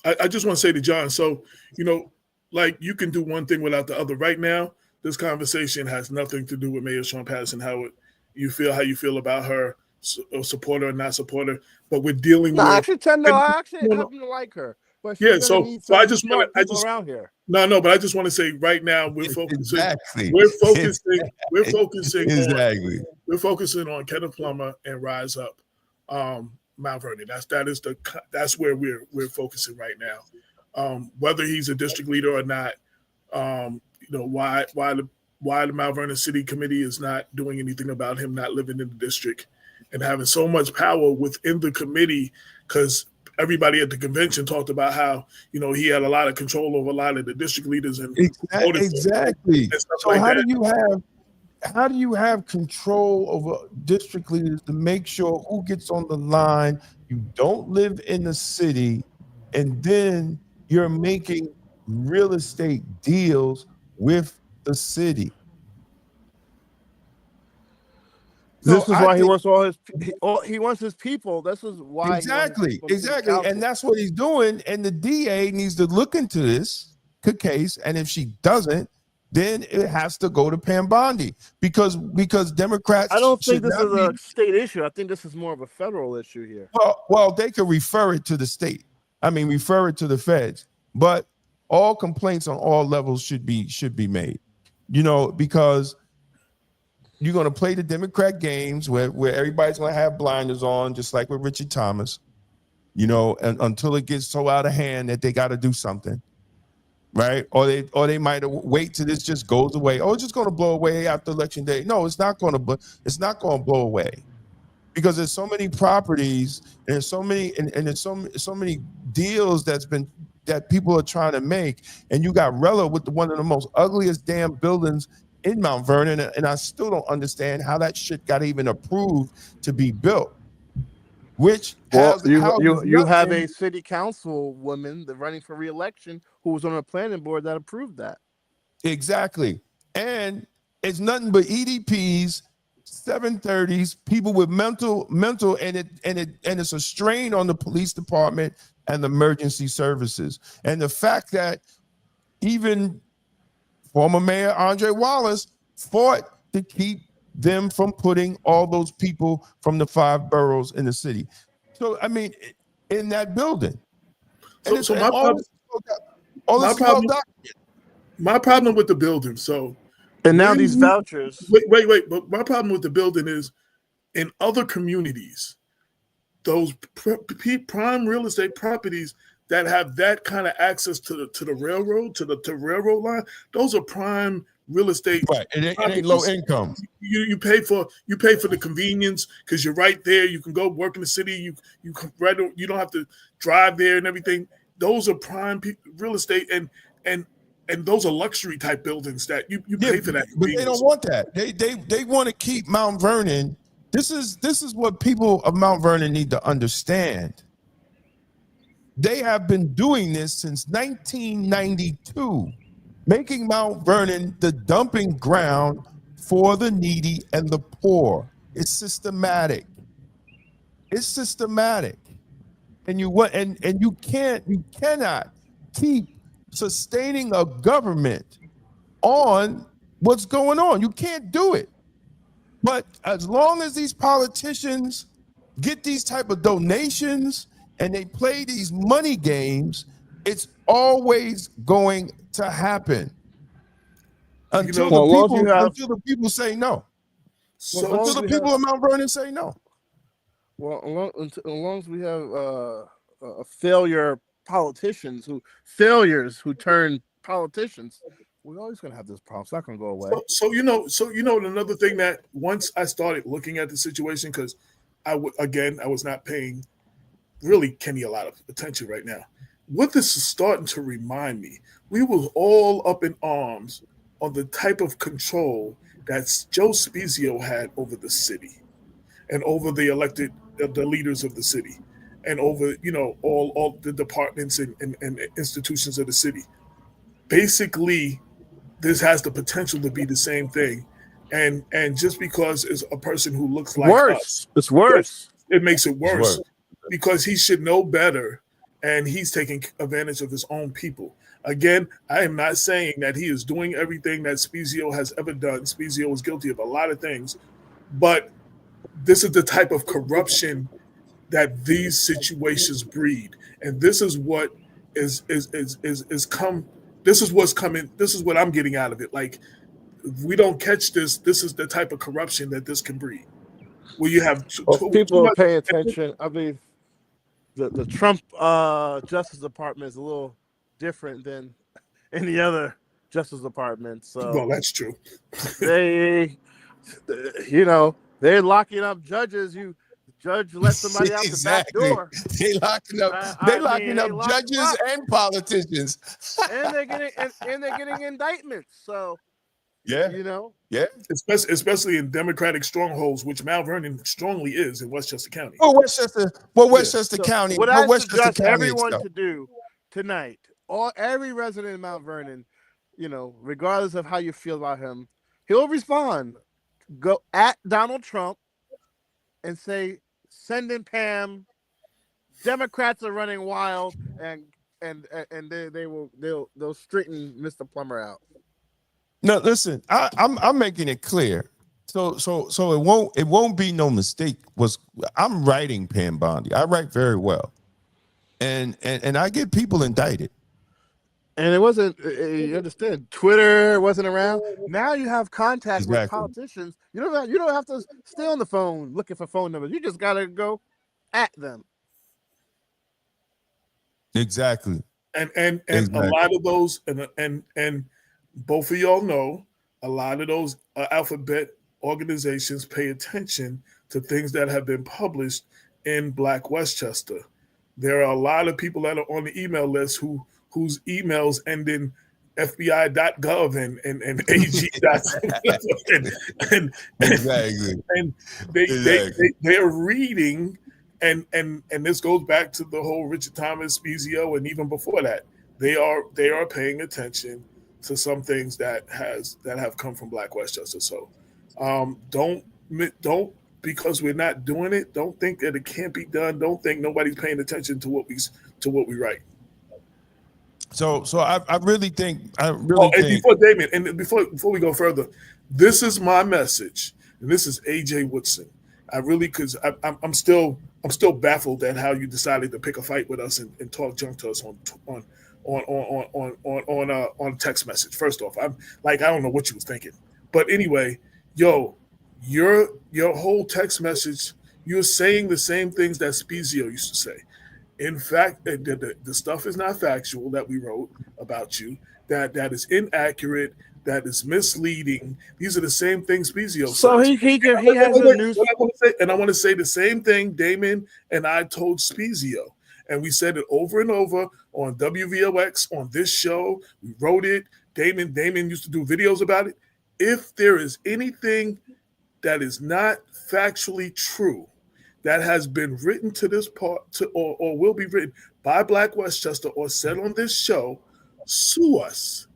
I just want to say to John, so, like you can do one thing without the other. Right now, this conversation has nothing to do with Mayor Sean Patterson Howard. You feel how you feel about her, support her or not support her, but we're dealing with. I actually happen to like her. But yeah, so I just around here. No, but I just want to say right now we're focusing. Exactly. We're focusing exactly. We're focusing on Kenneth Plummer and Rise Up, Mount Vernon. That's where we're focusing right now. Whether he's a district leader or not, why the Mount Vernon City Committee is not doing anything about him not living in the district and having so much power within the committee, because everybody at the convention talked about how, he had a lot of control over a lot of the district leaders and exactly. And stuff so like how that. do you have control over district leaders to make sure who gets on the line? You don't live in the city, and then you're making real estate deals with the city. This is why he wants he wants his people. This is why exactly. And that's what he's doing. And the DA needs to look into this case. And if she doesn't, then it has to go to Pam Bondi because Democrats. I don't think this is a state issue. I think this is more of a federal issue here. Well, they could refer it to the state. Refer it to the feds. But all complaints on all levels should be made. Because you're going to play the Democrat games where everybody's going to have blinders on, just like with Richard Thomas, and until it gets so out of hand that they got to do something. right? Or they might wait till this just goes away. Oh, it's just going to blow away after election day. No, it's not going to. It's not going to blow away because there's so many properties and there's so many and there's so many deals that people are trying to make. And you got Rella with one of the most ugliest damn buildings in Mount Vernon, and I still don't understand how that shit got even approved to be built. Which you have a city council woman that running for re-election who was on a planning board that approved that. Exactly. And it's nothing but EDPs, 730s, people with mental, and it's a strain on the police department and the emergency services. And the fact that even former Mayor Andre Wallace fought to keep them from putting all those people from the 5 boroughs in the city. So, I mean, in that building. So my problem with the building. So, and now these vouchers. Wait. But my problem with the building is in other communities, those prime real estate properties that have that kind of access to the railroad, to the railroad line, those are prime real estate. Right, it ain't low income. You pay for the convenience because you're right there. You can go work in the city. You don't have to drive there and everything. Those are prime real estate, and those are luxury type buildings that you pay for that. But they don't want that. They want to keep Mount Vernon. This is what people of Mount Vernon need to understand. They have been doing this since 1992, making Mount Vernon the dumping ground for the needy and the poor. It's systematic. And you cannot keep sustaining a government on what's going on. You can't do it. But as long as these politicians get these type of donations and they play these money games, it's always going to happen until the people say no. Until the people of Mount Vernon say no. Well, as long as we have failures who turn politicians, we're always going to have this problem. It's not going to go away. So another thing that once I started looking at the situation, because I was not paying really Kenny a lot of attention right now. What this is starting to remind me, we were all up in arms on the type of control that Joe Spezio had over the city and over the leaders of the city and over, all the departments and institutions of the city. Basically, this has the potential to be the same thing. And just because it's a person who looks like us, it's worse. It makes it worse. Because he should know better, and he's taking advantage of his own people. Again, I am not saying that he is doing everything that Spezio has ever done. Spezio is guilty of a lot of things, but this is the type of corruption that these situations breed, and this is what is come. This is what's coming. This is what I'm getting out of it. Like, if we don't catch this, this is the type of corruption that this can breed. Where you have people pay attention. I mean, the Trump Justice Department is a little different than any other Justice Department. So, well, that's true. They're locking up judges. Judge let somebody out the back door. They locking up judges and politicians. and they're getting indictments. So yeah. Especially in Democratic strongholds, which Mount Vernon strongly is in Westchester County. Westchester County. What I suggest everyone to do tonight, every resident in Mount Vernon, regardless of how you feel about him, he'll respond. Go at Donald Trump and say, "Send in Pam. Democrats are running wild, and they'll straighten Mr. Plumber out." No, listen, I'm making it clear. So it won't be no mistake. I'm writing Pam Bondi. I write very well. And I get people indicted. And it wasn't, you understand, Twitter wasn't around. Now you have contact with politicians. You don't have to stay on the phone looking for phone numbers. You just gotta go at them. Exactly. And a lot of those, and both of y'all know, a lot of those alphabet organizations pay attention to things that have been published in Black Westchester. There are a lot of people that are on the email list whose emails end in FBI.gov and AG. and Exactly. And they are reading, and this goes back to the whole Richard Thomas, Spezio, and even before that, they are paying attention to some things that have come from Black Westchester. So don't because we're not doing it, don't think that it can't be done. Don't think nobody's paying attention to what we write. So I really think before Damien, and before we go further, this is my message, and this is AJ Woodson. I really, because I'm still baffled at how you decided to pick a fight with us and talk junk to us on text message. First off, I'm like, I don't know what you was thinking, but anyway, your whole text message, you're saying the same things that Spezio used to say. In fact, the stuff is not factual that we wrote about you. That is inaccurate. That is misleading. These are the same things Spezio says. So he has the news. I want to say the same thing Damon and I told Spezio. And we said it over and over on WVOX, on this show. We wrote it. Damon used to do videos about it. If there is anything that is not factually true that has been written to this part or will be written by Black Westchester or said on this show, sue us.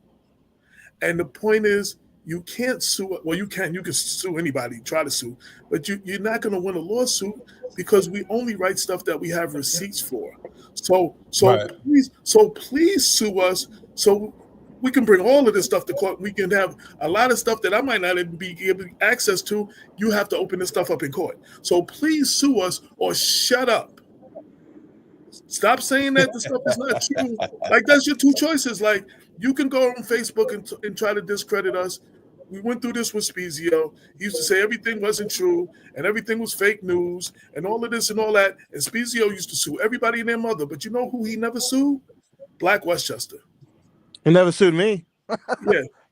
And the point is, you can't sue. Well, you can sue anybody, try to sue, but you're not going to win a lawsuit because we only write stuff that we have receipts for. So right. please sue us so we can bring all of this stuff to court. We can have a lot of stuff that I might not even be able access to. You have to open this stuff up in court. So please sue us or shut up. Stop saying that the stuff is not true. Like, that's your two choices. Like, you can go on Facebook and try to discredit us. We went through this with Spezio. He used to say everything wasn't true and everything was fake news and all of this and all that. And Spezio used to sue everybody and their mother. But you know who he never sued? Black Westchester. He never sued me.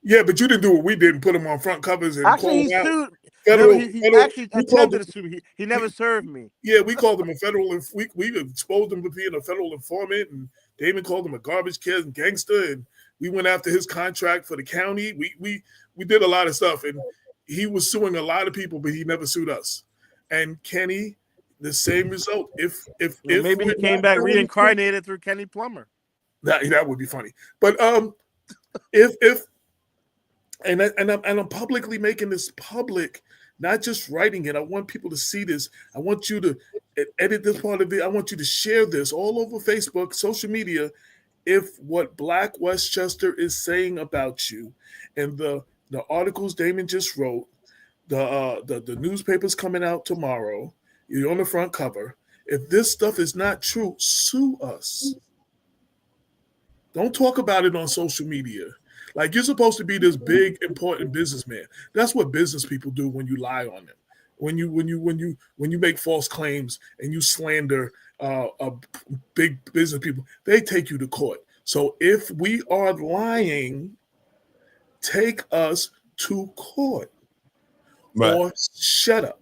Yeah, but you didn't do what we did and put him on front covers and actually he sued. He actually attempted to sue me. He never served me. Yeah, we called him a federal. We exposed him to being a federal informant, and Damon called him a garbage kid and gangster, and we went after his contract for the county. We did a lot of stuff, and he was suing a lot of people, but he never sued us. And Kenny, the same result. If maybe he came back reincarnated through Kenny Plumber. That would be funny. But if I'm publicly making this public, not just writing it. I want people to see this. I want you to edit this part of it. I want you to share this all over Facebook, social media. If what Black Westchester is saying about you and the articles Damon just wrote, the newspapers coming out tomorrow, you're on the front cover. If this stuff is not true, sue us. Don't talk about it on social media. Like, you're supposed to be this big, important businessman. That's what business people do when you lie on them. When you make false claims and you slander big business people, they take you to court. So if we are lying, take us to court, right, or shut up.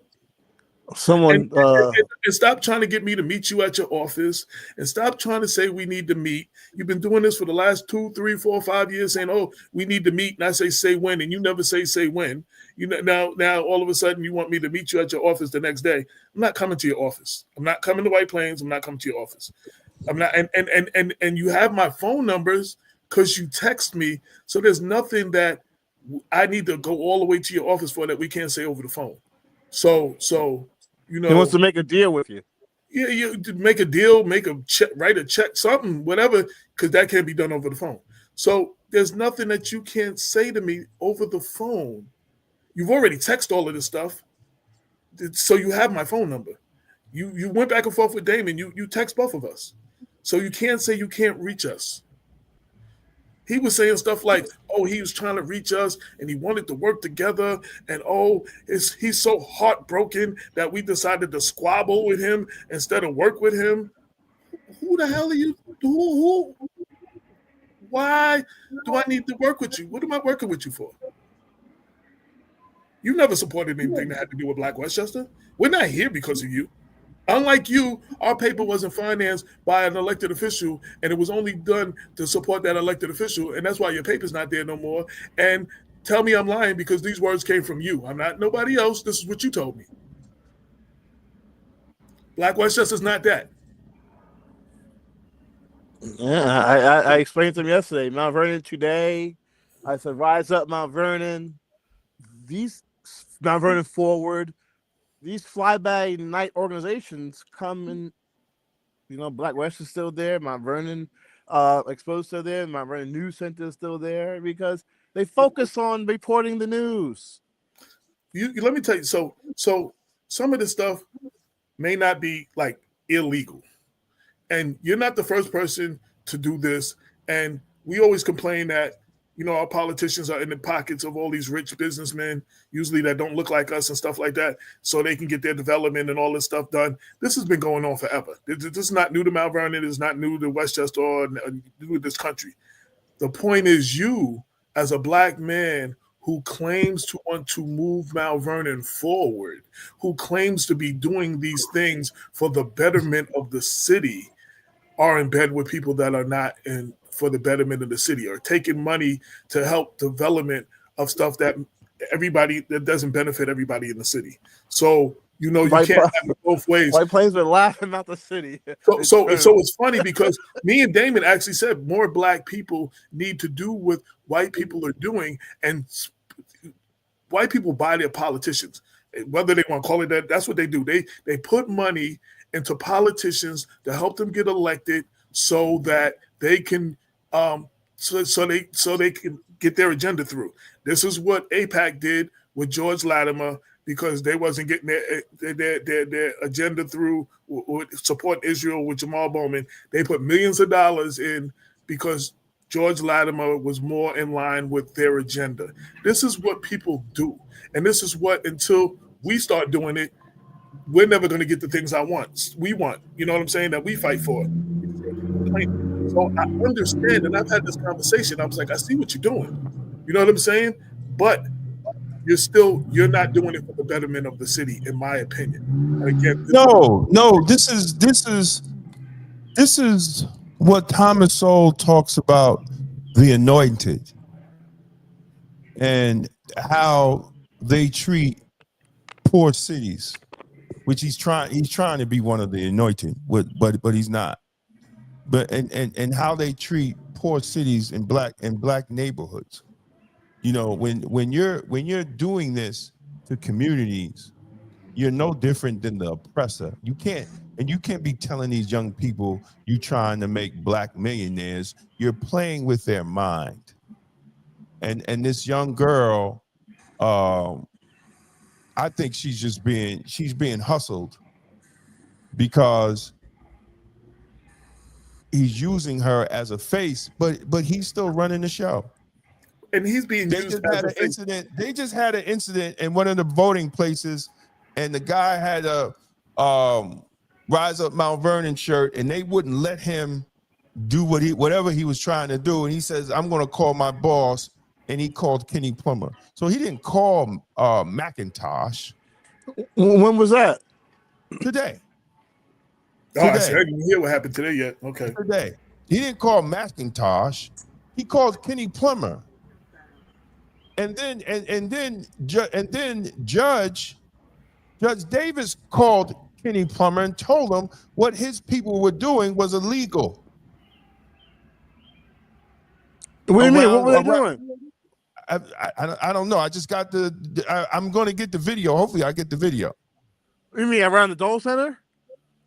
Someone and stop trying to get me to meet you at your office, and stop trying to say we need to meet. You've been doing this for the last 2, 3, 4, 5 years, saying, "Oh, we need to meet," and I say when, and you never say when. You know, now all of a sudden you want me to meet you at your office the next day. I'm not coming to your office. I'm not coming to White Plains. I'm not coming to your office. I'm not. And you have my phone numbers because you text me. So there's nothing that I need to go all the way to your office for that we can't say over the phone. So. You know, he wants to make a deal with you. Yeah, you make a deal, make a check, write a check, something, whatever, because that can't be done over the phone. So there's nothing that you can't say to me over the phone. You've already texted all of this stuff, so you have my phone number. You went back and forth with Damon. You text both of us, so you can't say you can't reach us. He was saying stuff like, "Oh, he was trying to reach us, and he wanted to work together, and he's so heartbroken that we decided to squabble with him instead of work with him." Who the hell are you? Who? Why do I need to work with you? What am I working with you for? You never supported anything that had to do with Black Westchester. We're not here because of you. Unlike you, our paper wasn't financed by an elected official, and it was only done to support that elected official, and that's why your paper's not there no more. And tell me I'm lying because these words came from you. I'm not nobody else. This is what you told me. Black Westchester's not that. Yeah, I explained to them yesterday. Mount Vernon today. I said, rise up, Mount Vernon. These Mount Vernon forward. These fly-by night organizations come in. Black West is still there. Mount Vernon Exposed still there. Mount Vernon News Center is still there because they focus on reporting the news. Let me tell you. So some of this stuff may not be like illegal. And you're not the first person to do this. And we always complain that, our politicians are in the pockets of all these rich businessmen, usually that don't look like us and stuff like that, so they can get their development and all this stuff done. This has been going on forever. This is not new to Mount Vernon. It's not new to Westchester or new to this country. The point is you, as a Black man who claims to want to move Mount Vernon forward, who claims to be doing these things for the betterment of the city, are in bed with people that are not in for the betterment of the city, or taking money to help development of stuff that doesn't benefit everybody in the city. So you can't have it both ways. White Plains been laughing about the city. So it's funny because me and Damon actually said more Black people need to do what white people are doing, and white people buy their politicians. Whether they want to call it that, that's what they do. They put money into politicians to help them get elected so that they can so they can get their agenda through. This is what AIPAC did with George Latimer because they wasn't getting their agenda through with support Israel with Jamal Bowman. They put millions of dollars in because George Latimer was more in line with their agenda. This is what people do. And this is what, until we start doing it, we're never going to get the things we want. You know what I'm saying? That we fight for. So I understand, and I've had this conversation. I was like, I see what you're doing. You know what I'm saying? But you're not doing it for the betterment of the city, in my opinion. And again, this is what Thomas Sowell talks about, the anointed, and how they treat poor cities, which he's trying to be one of the anointed, but he's not. But and how they treat poor cities in black neighborhoods. When you're doing this to communities, you're no different than the oppressor. You can't be telling these young people you trying to make Black millionaires. You're playing with their mind. And this young girl, I think she's being hustled because he's using her as a face, but he's still running the show. And he's being used as a face. They just had an incident in one of the voting places, and the guy had a Rise Up Mount Vernon shirt, and they wouldn't let him do whatever he was trying to do. And he says, I'm going to call my boss. And he called Kenny Plumber. So he didn't call McIntosh. When was that? Today. I didn't hear what happened today yet. Okay. Today. He didn't call McIntosh. He called Kenny Plumber. And then Judge Davis called Kenny Plumber and told him what his people were doing was illegal. What do you mean? What were they doing? I don't know. I just got I'm going to get the video. Hopefully I get the video. You mean around the Dole Center?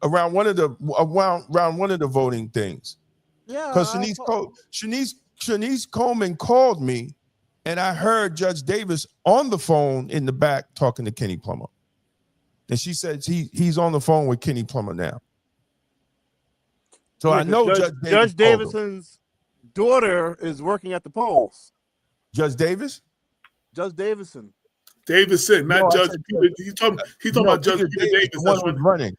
Around one of the voting things. Yeah. Because Shanice Coleman called me, and I heard Judge Davis on the phone in the back talking to Kenny Plumber. And she said he's on the phone with Kenny Plumber now. So I know Judge Davison's daughter is working at the polls. Judge Davis? Judge Davison. Davison, not Judge Peter. He's talking about Judge Peter Davis. One was running.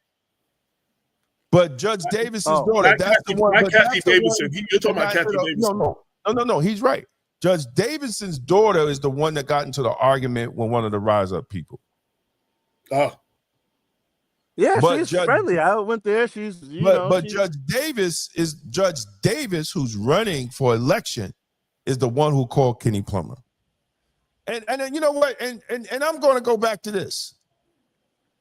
But Judge Davis's daughter, that's the one. Not Kathy Davison. You're talking about Kathy Davison. No. No. He's right. Judge Davidson's daughter is the one that got into the argument with one of the Rise Up people. Oh. Yeah, but she's friendly. I went there. She's, but Judge Davis, who's running for election, is the one who called Kenny Plumber. And then you know what? And I'm going to go back to this.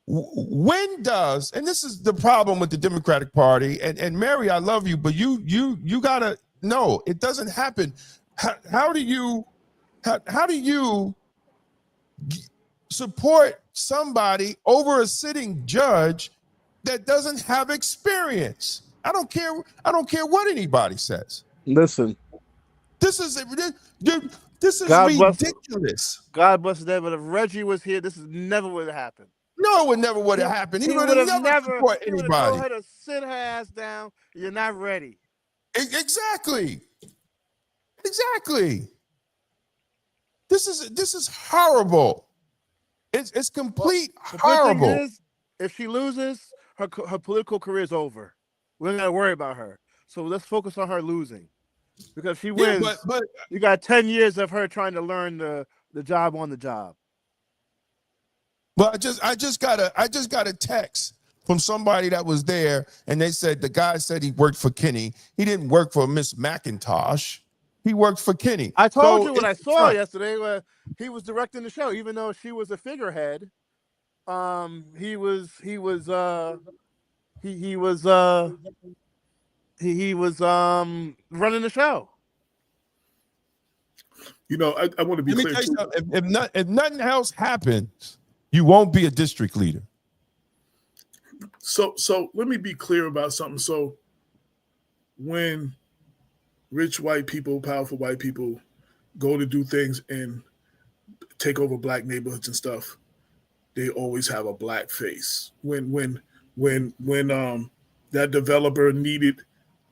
When does, and this is the problem with the Democratic Party, and Mary, I love you, but you gotta know it doesn't happen. How do you support somebody over a sitting judge that doesn't have experience? I don't care what anybody says. Listen, this is ridiculous. God bless the devil. If Reggie was here, this never would have happened. No, it never would have happened. He would have never support anybody. Told her to sit her ass down. You're not ready. Exactly. This is horrible. It's complete horrible. The thing is, if she loses, her political career is over. We're not gonna worry about her. So let's focus on her losing. Because if she wins, but you got 10 years of her trying to learn the job on the job. Well, I just got a text from somebody that was there, and they said the guy said he worked for Kenny. He didn't work for Miss McIntosh. He worked for Kenny. I told you what I saw yesterday where he was directing the show, even though she was a figurehead. He was running the show. I want to be clear. If nothing else happens, you won't be a district leader. So let me be clear about something. So when rich white people, powerful white people go to do things and take over black neighborhoods and stuff, they always have a black face. When that developer needed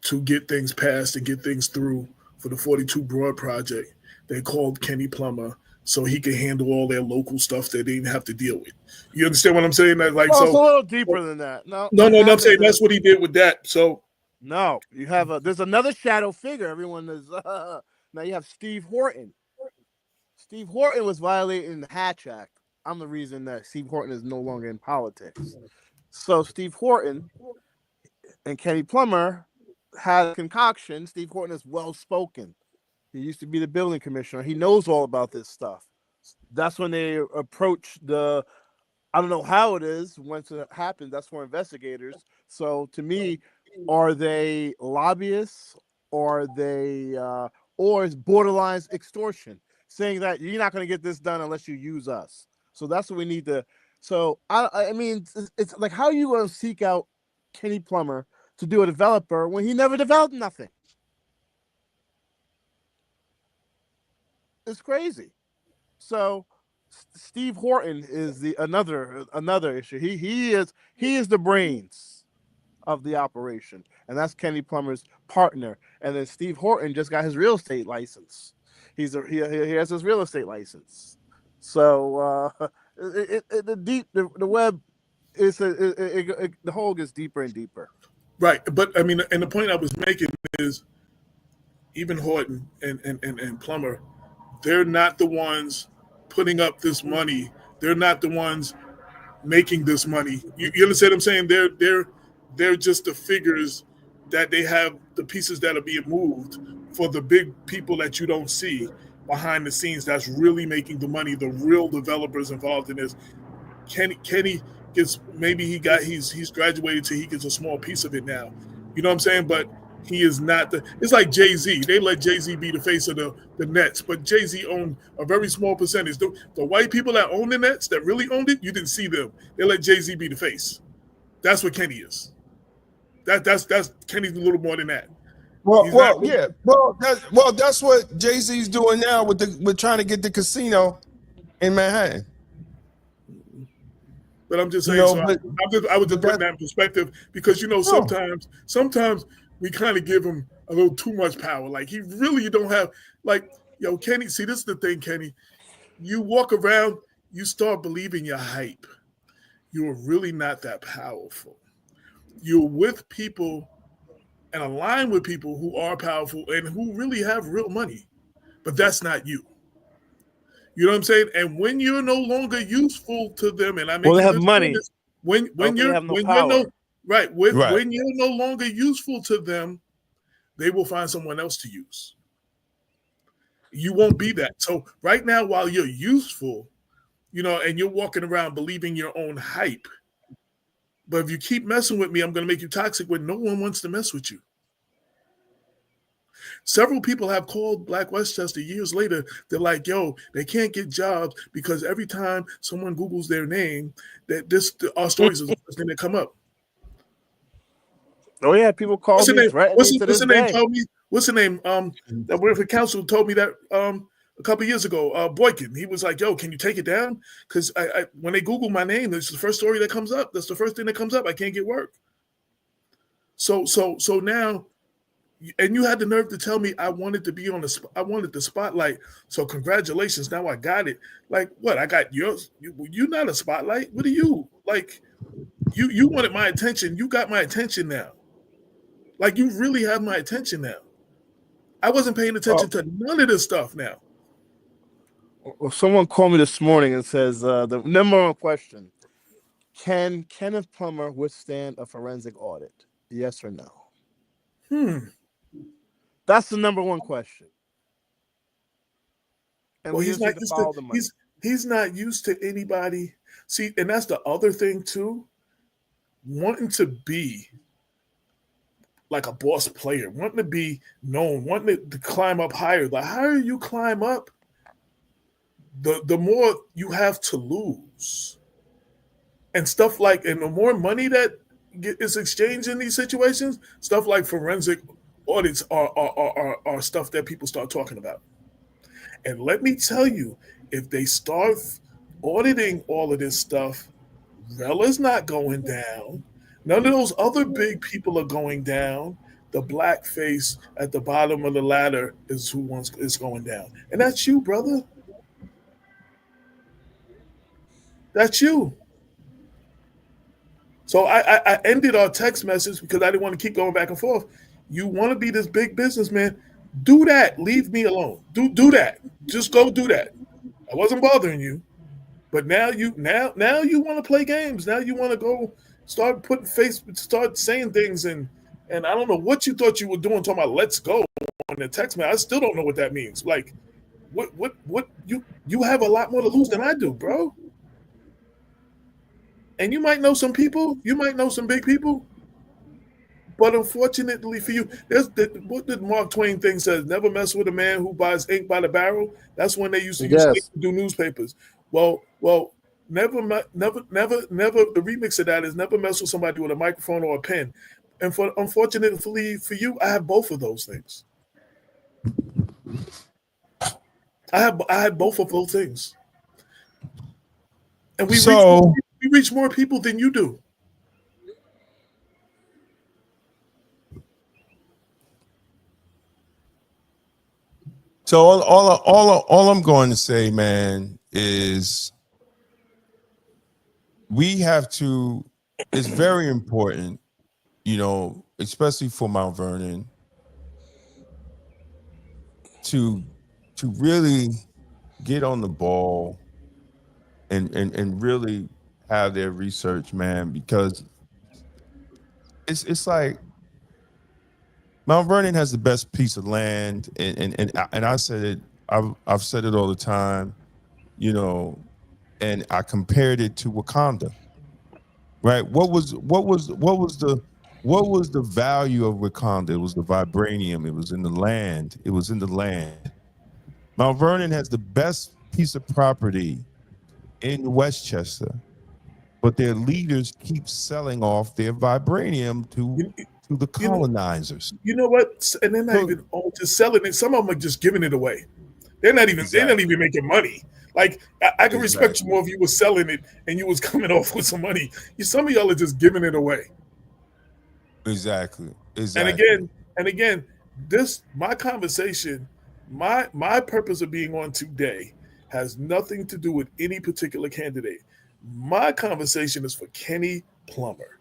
to get things passed and get things through for the 42 Broad project, they called Kenny Plumber so he could handle all their local stuff that they didn't have to deal with. You understand what I'm saying? That it's a little deeper than that. No, I'm saying that's what he did with that. So no, you have there's another shadow figure. Everyone is now you have Steve Horton. Steve Horton was violating the Hatch Act. I'm the reason that Steve Horton is no longer in politics. So Steve Horton and Kenny Plumber had a concoction. Steve Horton is well-spoken. He used to be the building commissioner. He knows all about this stuff. That's when they approach I don't know how it is once it happens. That's for investigators. So to me, are they lobbyists or or is borderline extortion, saying that you're not going to get this done unless you use us? So that's what we need to. So I mean, it's like, how are you going to seek out Kenny Plumber to do a developer when he never developed nothing? It's crazy. So Steve Horton is another issue. He is the brains of the operation, and that's Kenny Plumber's partner. And then Steve Horton just got his real estate license. He has his real estate license. So the web is the hole gets deeper and deeper. Right, but I mean, and the point I was making is even Horton and Plumber, they're not the ones putting up this money. They're not the ones making this money. You understand what I'm saying? They're just the figures that they have, the pieces that are being moved for the big people that you don't see behind the scenes that's really making the money, the real developers involved in this. Kenny gets, maybe he's graduated to he gets a small piece of it now. You know what I'm saying? But he is not it's like Jay-Z. They let Jay-Z be the face of the Nets, but Jay-Z owned a very small percentage. The white people that own the Nets, that really owned it, you didn't see them. They let Jay-Z be the face. That's what Kenny is. That's Kenny's a little more than that. That's what Jay-Z's doing now with trying to get the casino in Manhattan. But I'm just saying, I was just putting that in perspective because sometimes we kind of give him a little too much power. Like he really don't have Kenny. See, this is the thing, Kenny. You walk around, you start believing your hype. You're really not that powerful. You're with people and align with people who are powerful and who really have real money. But that's not you. You know what I'm saying? And when you're no longer useful to them, and I make they you have money. this, when they you're have no when power. you're no right when you're no longer useful to them, they will find someone else to use. You won't be that. So right now, while you're useful, and you're walking around believing your own hype, but if you keep messing with me, I'm going to make you toxic when no one wants to mess with you. Several people have called Black Westchester years later. They're like, yo, they can't get jobs because every time someone Googles their name, our stories is the first thing that come up. Oh yeah, people call me threatening to this day. What's the name? That worked for council told me that a couple of years ago. Boykin, he was like, "Yo, can you take it down? Because I when they Google my name, that's the first story that comes up. That's the first thing that comes up. I can't get work." So now, and you had the nerve to tell me I wanted to be I wanted the spotlight. So congratulations, now I got it. Like what? I got yours. You're not a spotlight. What are you like? You wanted my attention. You got my attention now. Like you really have my attention now. I wasn't paying attention to none of this stuff now. Well, someone called me this morning and says the number one question: can Kenneth Plumber withstand a forensic audit? Yes or no? That's the number one question. And well, he's not used to anybody. See, and that's the other thing too. Wanting to be like a boss player, wanting to be known, wanting to climb up higher. The higher you climb up, the more you have to lose. And stuff like, and the more money that is exchanged in these situations, stuff like forensic audits are stuff that people start talking about. And let me tell you, if they start auditing all of this stuff, Rella's not going down. None of those other big people are going down. The black face at the bottom of the ladder is is going down. And that's you, brother. That's you. So I ended our text message because I didn't want to keep going back and forth. You want to be this big businessman? Do that. Leave me alone. Do that. Just go do that. I wasn't bothering you. But now you want to play games. Now you want to go start start saying things and I don't know what you thought you were doing talking about let's go on the text man. I still don't know what that means. Like what you have a lot more to lose than I do, bro. And you might know some people, you might know some big people. But unfortunately for you, what did Mark Twain thing says? Never mess with a man who buys ink by the barrel. That's when they used to use ink to do newspapers. Well, never. The remix of that is never mess with somebody with a microphone or a pen. And unfortunately for you, I have both of those things. I had both of those things, and we reach more people than you do. So all I'm going to say, man, is we have to. It's very important, especially for Mount Vernon, to really get on the ball and really have their research, man, because it's like Mount Vernon has the best piece of land, and I said it. I've said it all the time, and I compared it to Wakanda. Right? What was the value of Wakanda? It was the vibranium. It was in the land. Mount Vernon has the best piece of property in Westchester, but their leaders keep selling off their vibranium to the colonizers. You know what? And they're not even all just selling it. Some of them are just giving it away. They're not even making money. Like I can respect you more if you were selling it and you was coming off with some money. Some of y'all are just giving it away. Exactly. And again, my conversation, my purpose of being on today has nothing to do with any particular candidate. My conversation is for Kenny Plumber.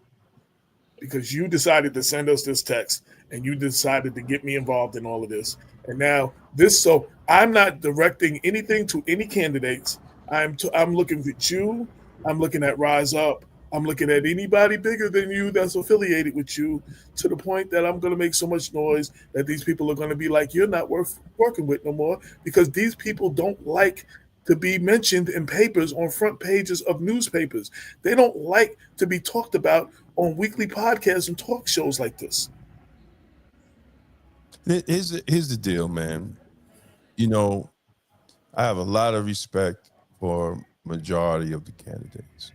because you decided to send us this text and you decided to get me involved in all of this. And now so I'm not directing anything to any candidates. I'm looking at you. I'm looking at Rise Up. I'm looking at anybody bigger than you that's affiliated with you, to the point that I'm going to make so much noise that these people are going to be like, you're not worth working with no more, because these people don't like to be mentioned in papers on front pages of newspapers. They don't like to be talked about on weekly podcasts and talk shows like this. Here's the deal, man. You know, I have a lot of respect for majority of the candidates,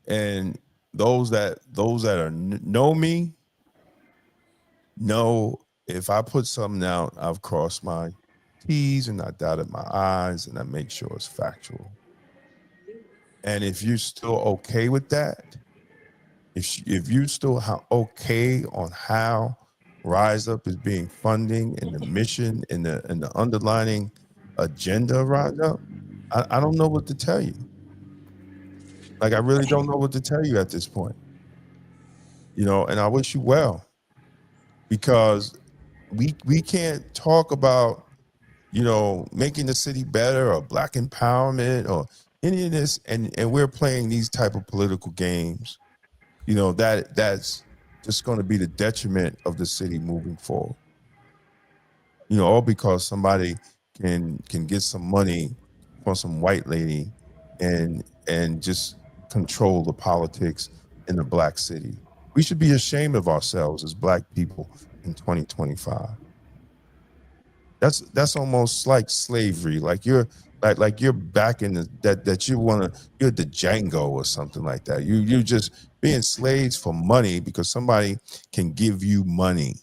and those that know me know if I put something out, I've crossed my T's and I dotted my I's and I make sure it's factual. And if you're still okay with that, if you still okay on how Rise Up is being funding and the mission and the underlining agenda of Rise Up, I don't know what to tell you. Like, I really don't know what to tell you at this point. You know, and I wish you well, because we can't talk about, you know, making the city better or Black empowerment or any of this, and we're playing these type of political games. You know, that's just going to be the detriment of the city moving forward. You know, all because somebody can get some money from some white lady and just control the politics in the Black city. We should be ashamed of ourselves as Black people in 2025. That's almost like slavery. Like you're back in that you're the Django or something like that. You're just being slaves for money because somebody can give you money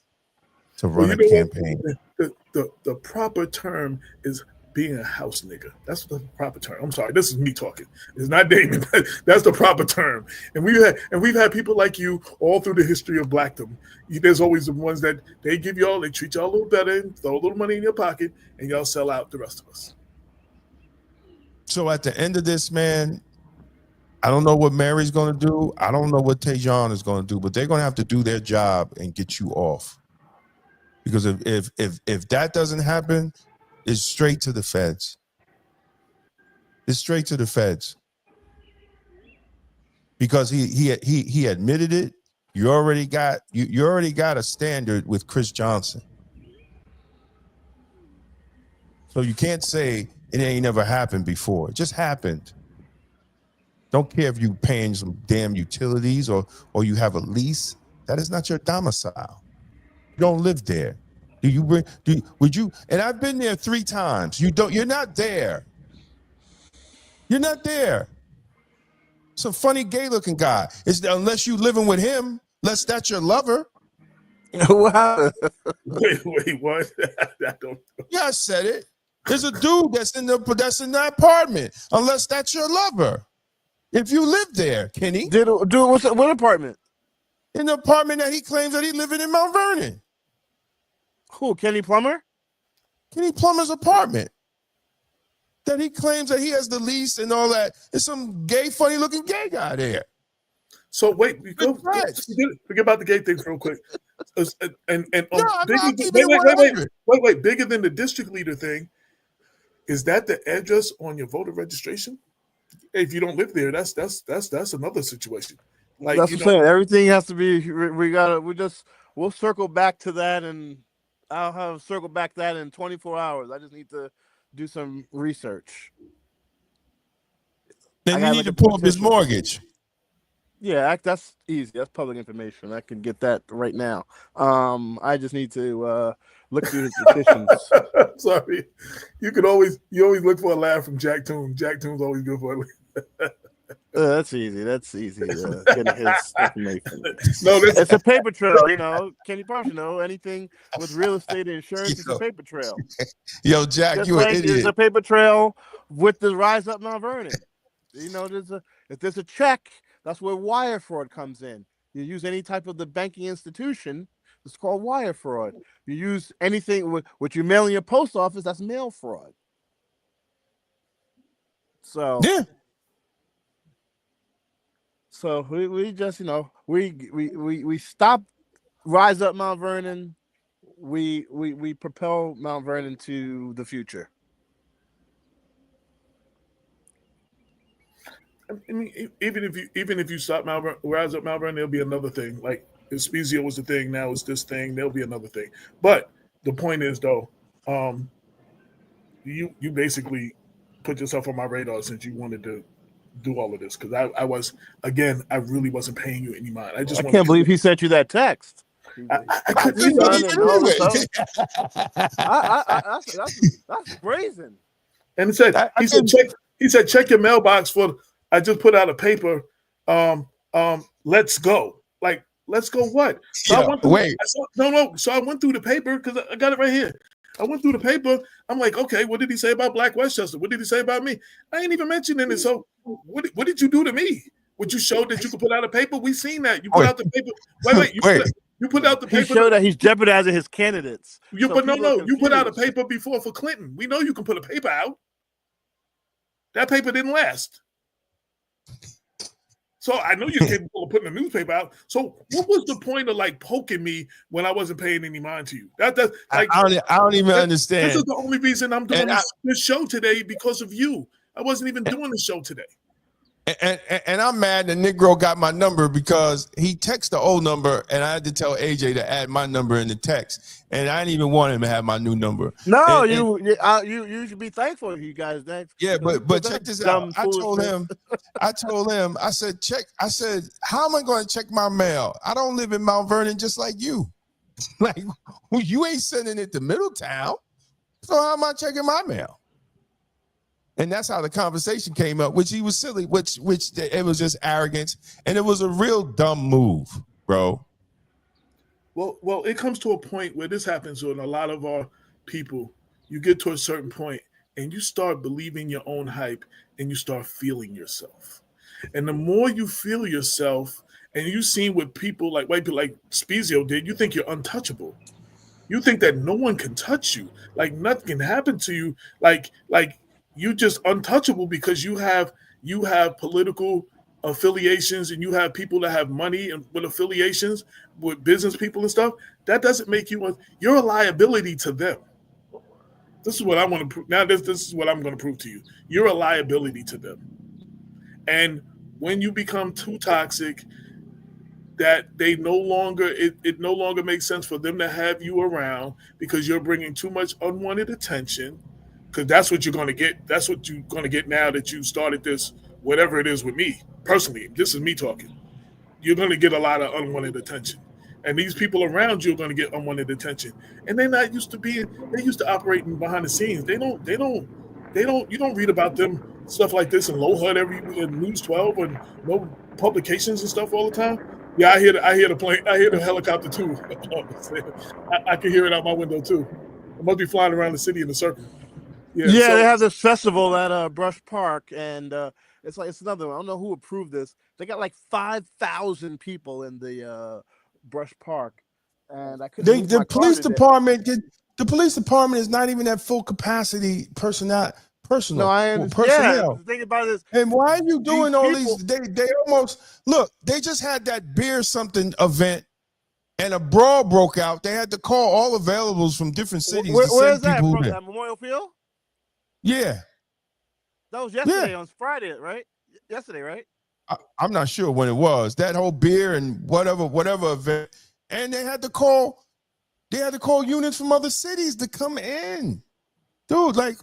to run a campaign. The proper term is being a house nigga. That's the proper term. I'm sorry, this is me talking. It's not Damon, but that's the proper term. And we've had people like you all through the history of Blackdom. There's always the ones that they treat y'all a little better, and throw a little money in your pocket, and y'all sell out the rest of us. So at the end of this, man, I don't know what Mary's going to do. I don't know what Tejan is going to do, but they're going to have to do their job and get you off. Because if that doesn't happen, it's straight to the feds. It's straight to the feds. Because he admitted it. You already got a standard with Chris Johnson. So you can't say it ain't never happened before. It just happened. Don't care if you paying some damn utilities or you have a lease. That is not your domicile. You don't live there. Would you? And I've been there 3 times. You're not there. You're not there. Some funny gay looking guy. Unless you living with him, unless that's your lover. Wow. Wait, what? I don't know. Yeah, I said it. There's a dude that's in the apartment, unless that's your lover. If you live there, Kenny. What apartment? In the apartment that he claims that he living in Mount Vernon. Who, Kenny Plumber? Kenny Plumber's apartment. That he claims that he has the lease and all that. There's some gay, funny-looking gay guy there. So wait, forget about the gay things real quick. And wait, bigger than the district leader thing, is that the address on your voter registration? If you don't live there, that's another situation. Like, that's what I'm saying. Everything has to be. We'll circle back to that, and I'll circle back to that in 24 hours. I just need to do some research. Then you need to pull up his mortgage. Yeah, that's easy. That's public information. I can get that right now. I just need to look through his petitions. Sorry, you always look for a laugh from Jack Toon. Jack Toon's always good for a laugh. That's easy. Getting his information. No, it's a paper trail. You know, Kenny Parson, anything with real estate and insurance is a paper trail. Yo, Jack, just you an idiot. There's a paper trail with the Rise Up Mount Vernon. You know, if there's a check, that's where wire fraud comes in. You use any type of the banking institution, it's called wire fraud. You use anything what you mail in your post office, that's mail fraud. So yeah. So we just, we stop Rise Up Mount Vernon. We propel Mount Vernon to the future. I mean, even if you stop Rise Up Mount Vernon, there'll be another thing. Like if Spezio was the thing, now it's this thing. There'll be another thing. But the point is, though, you basically put yourself on my radar since you wanted to do all of this, because I really wasn't paying you any mind. I can't believe he sent you that text. I couldn't believe it. That's brazen. And he said check your mailbox for. I just put out a paper. Let's go. Like, let's go what? So I went through the paper because I got it right here. I went through the paper. I'm like, okay, what did he say about Black Westchester? What did he say about me? I ain't even mentioning it. So what did you do to me? Would you show that you could put out a paper? We seen that. You put out the paper. You put out the paper. He showed that he's jeopardizing his candidates. You put out a paper before for Clinton. We know you can put a paper out. That paper didn't last. So I know you're capable of putting a newspaper out. So what was the point of like poking me when I wasn't paying any mind to you? That's like, I don't even understand. This is the only reason I'm doing this show today, because of you. I wasn't even doing the show today. And I'm mad that Negro got my number because he texted the old number and I had to tell AJ to add my number in the text. And I didn't even want him to have my new number. No, you should be thankful you guys. Yeah, but check this out. I told him, I said, how am I going to check my mail? I don't live in Mount Vernon just like you. Like, you ain't sending it to Middletown. So how am I checking my mail? And that's how the conversation came up, which he was silly, which it was just arrogance. And it was a real dumb move, bro. Well, it comes to a point where this happens with a lot of our people. You get to a certain point and you start believing your own hype and you start feeling yourself. And the more you feel yourself, and you see what people like white people like Spezio did, you think you're untouchable. You think that no one can touch you. Like nothing can happen to you. Like you just untouchable because you have political affiliations and you have people that have money and with affiliations with business people and stuff. That doesn't make you're a liability to them. This is what I want to prove. Now this is what I'm going to prove to you. You're a liability to them. And when you become too toxic, that they no longer, it no longer makes sense for them to have you around because you're bringing too much unwanted attention. Because that's what you're going to get. That's what you're going to get now that you started this, whatever it is with me. Personally, this is me talking. You're going to get a lot of unwanted attention. And these people around you are going to get unwanted attention. And they're not used to they're used to operating behind the scenes. You don't read about them, stuff like this in Low HUD in News 12 and no publications and stuff all the time. Yeah, I hear the plane. I hear the helicopter too. I can hear it out my window too. I must be flying around the city in a circle. Yeah, they have this festival at Brush Park, and it's another one. I don't know who approved this. They got like 5,000 people in the Brush Park, and I couldn't. The police department is not even at full capacity personnel. No, I understand. Personnel. Yeah, think about this. And why are you doing all these? They almost look. They just had that beer something event. And a brawl broke out. They had to call all availables from different cities. Where is that? From Memorial Field? Yeah. That was yesterday on Friday, right? Yesterday, right? I'm not sure when it was. That whole beer and whatever event. And they had to call units from other cities to come in. Dude, like,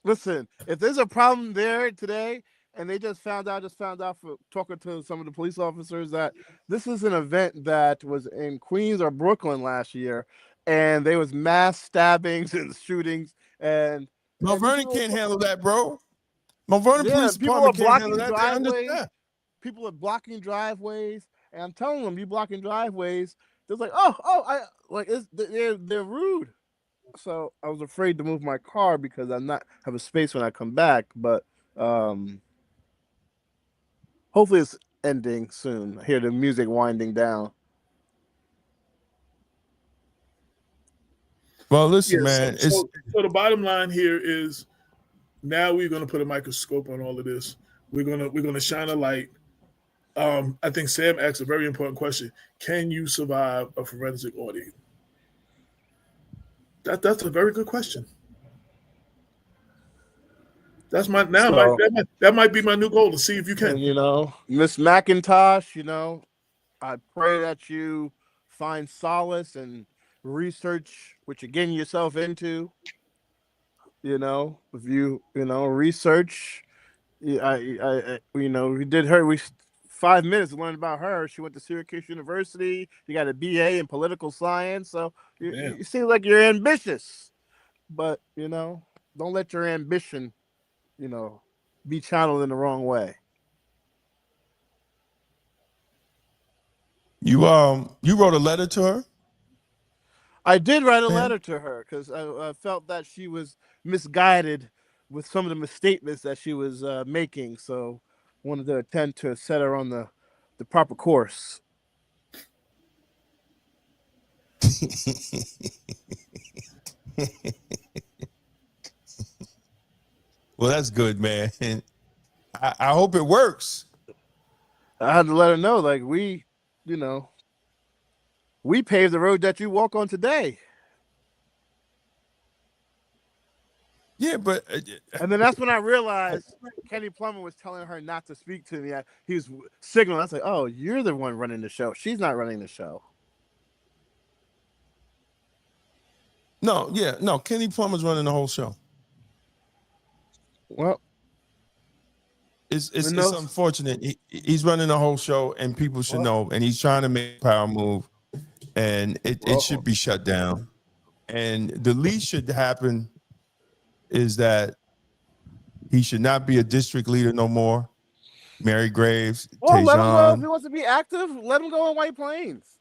listen, if there's a problem there today, and they just found out for talking to some of the police officers that this is an event that was in Queens or Brooklyn last year, and there was mass stabbings and shootings, and Mount Vernon can't handle that, bro. Mount Vernon Police Department can't handle that. They understand. People are blocking driveways, and I'm telling them, you blocking driveways. They're like, they're rude. So I was afraid to move my car because I'm not have a space when I come back, but hopefully it's ending soon. I hear the music winding down. Well, listen, man. So the bottom line here is now we're going to put a microscope on all of this. We're going to shine a light I think Sam asked a very important question. Can you survive a forensic audit? That's a very good question. That's my now. So, that might be my new goal to see if you can. And, Miss McIntosh, I pray that you find solace and research what you're getting yourself into. If you research, we did her. 5 minutes to learn about her. She went to Syracuse University. You got a BA in political science, so you seem like you're ambitious. But don't let your ambition, be channeled in the wrong way. You wrote a letter to her? I did write a letter to her because I felt that she was misguided with some of the misstatements that she was making. So wanted to attempt to set her on the proper course. Well, that's good, man. I hope it works. I had to let her know, like, we paved the road that you walk on today. Yeah, but and then that's when I realized Kenny Plumber was telling her not to speak to me. He was signaling. I was like, "Oh, you're the one running the show. She's not running the show." No, Kenny Plummer's running the whole show. Well, it's unfortunate. He's running the whole show, and people should know. And he's trying to make a power move, and it should be shut down. And the least should happen is that he should not be a district leader no more. Mary Graves, let him go if Tejan. he wants to be active. Let him go in White Plains.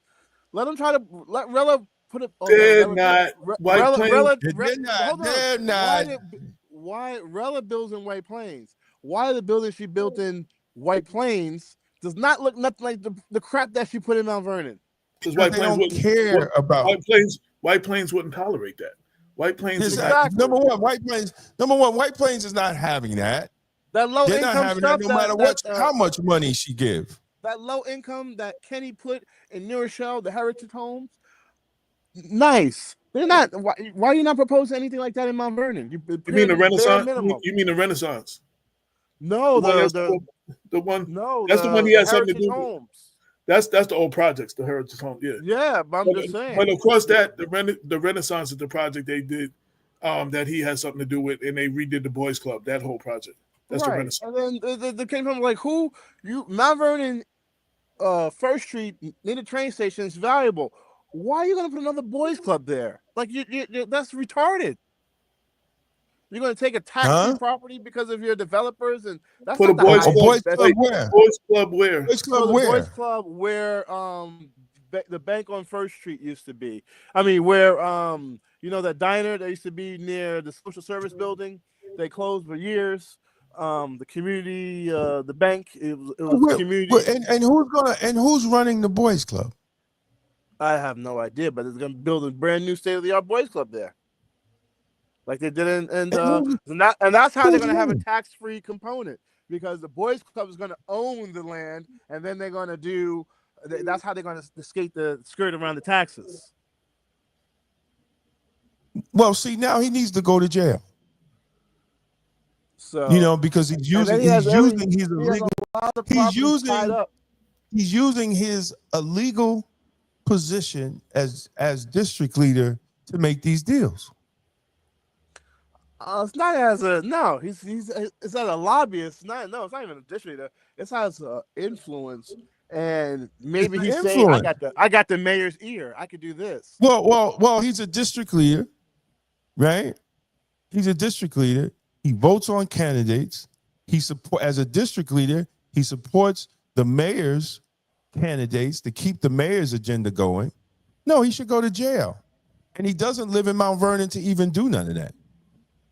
Let him try to let Rella put it. They're not White Plains. They're not. Why Rella builds in White Plains? Why the building she built in White Plains does not look nothing like the crap that she put in Mount Vernon? Because White Plains don't care about White Plains wouldn't tolerate that. White Plains is number one. White Plains is not having that. That low They're income not having stuff, that, no matter how much money she give. That low income that Kenny put in New Rochelle, the heritage homes, nice. They're not. Why are you not proposing anything like that in Mount Vernon? You mean the Renaissance? You mean the Renaissance? No, the one. No, that's the one he has something to do homes. With. That's the old projects, the heritage home. Yeah. Yeah, but I'm just saying. But of course, that the Renaissance is the project they did that he has something to do with, and they redid the Boys Club. That whole project. That's the Renaissance. And then the came from like Mount Vernon, First Street near the train station is valuable. Why are you going to put another boys club there? Like you that's retarded. You're going to take a tax-free property because of your developers, and that's put a boys club where? Boys club where? Boys club where? Boys club where the bank on First Street used to be. I mean, where that diner that used to be near the social service building. They closed for years. The community, the bank, it was community. And who's running the boys club? I have no idea, but it's going to build a brand new state-of-the-art boys club there, like they did and that's how they're going to have a tax-free component, because the boys club is going to own the land, and then they're going to do. That's how they're going to skirt around the taxes. Well, see, now he needs to go to jail. So because he's using his illegal position as district leader to make these deals. It's not as it's not a lobbyist. It's not even a district leader. It's as influence, and maybe he's saying, I got the mayor's ear. I could do this. Well, he's a district leader, right? He's a district leader. He votes on candidates. As a district leader, he supports the mayor's candidates to keep the mayor's agenda going. No, he should go to jail. And he doesn't live in Mount Vernon to even do none of that.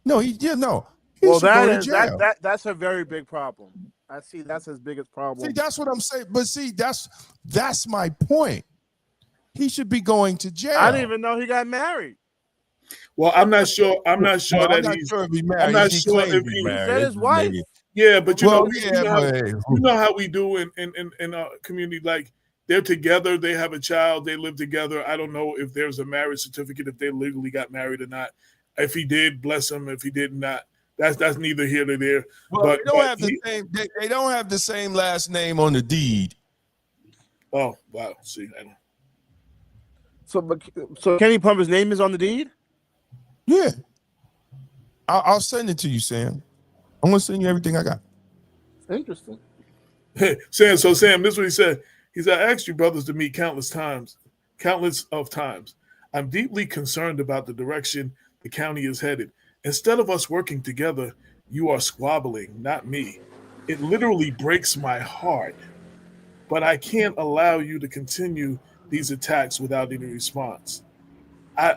He should go to jail. That's a very big problem. I see that's his biggest problem. See, that's what I'm saying. But see, that's my point. He should be going to jail. I didn't even know he got married. Well, I'm not sure. I'm not sure if he's married. I'm not sure if he's he married. said his wife. Yeah, but you but know how we do in our community. Like they're together, they have a child, they live together. I don't know if there's a marriage certificate, if they legally got married or not. If he did, bless him. If he did not, that's neither here nor there. well, But they don't have the same. They don't have the same last name on the deed. Oh wow! See, I don't. So Kenny Plumber's name is on the deed? Yeah, I'll send it to you, Sam. I'm gonna send you everything I got. Interesting. Sam, this is what he said. He said, I asked you brothers to meet countless of times. I'm deeply concerned about the direction the county is headed. Instead of us working together, you are squabbling, not me. It literally breaks my heart. But I can't allow you to continue these attacks without any response. I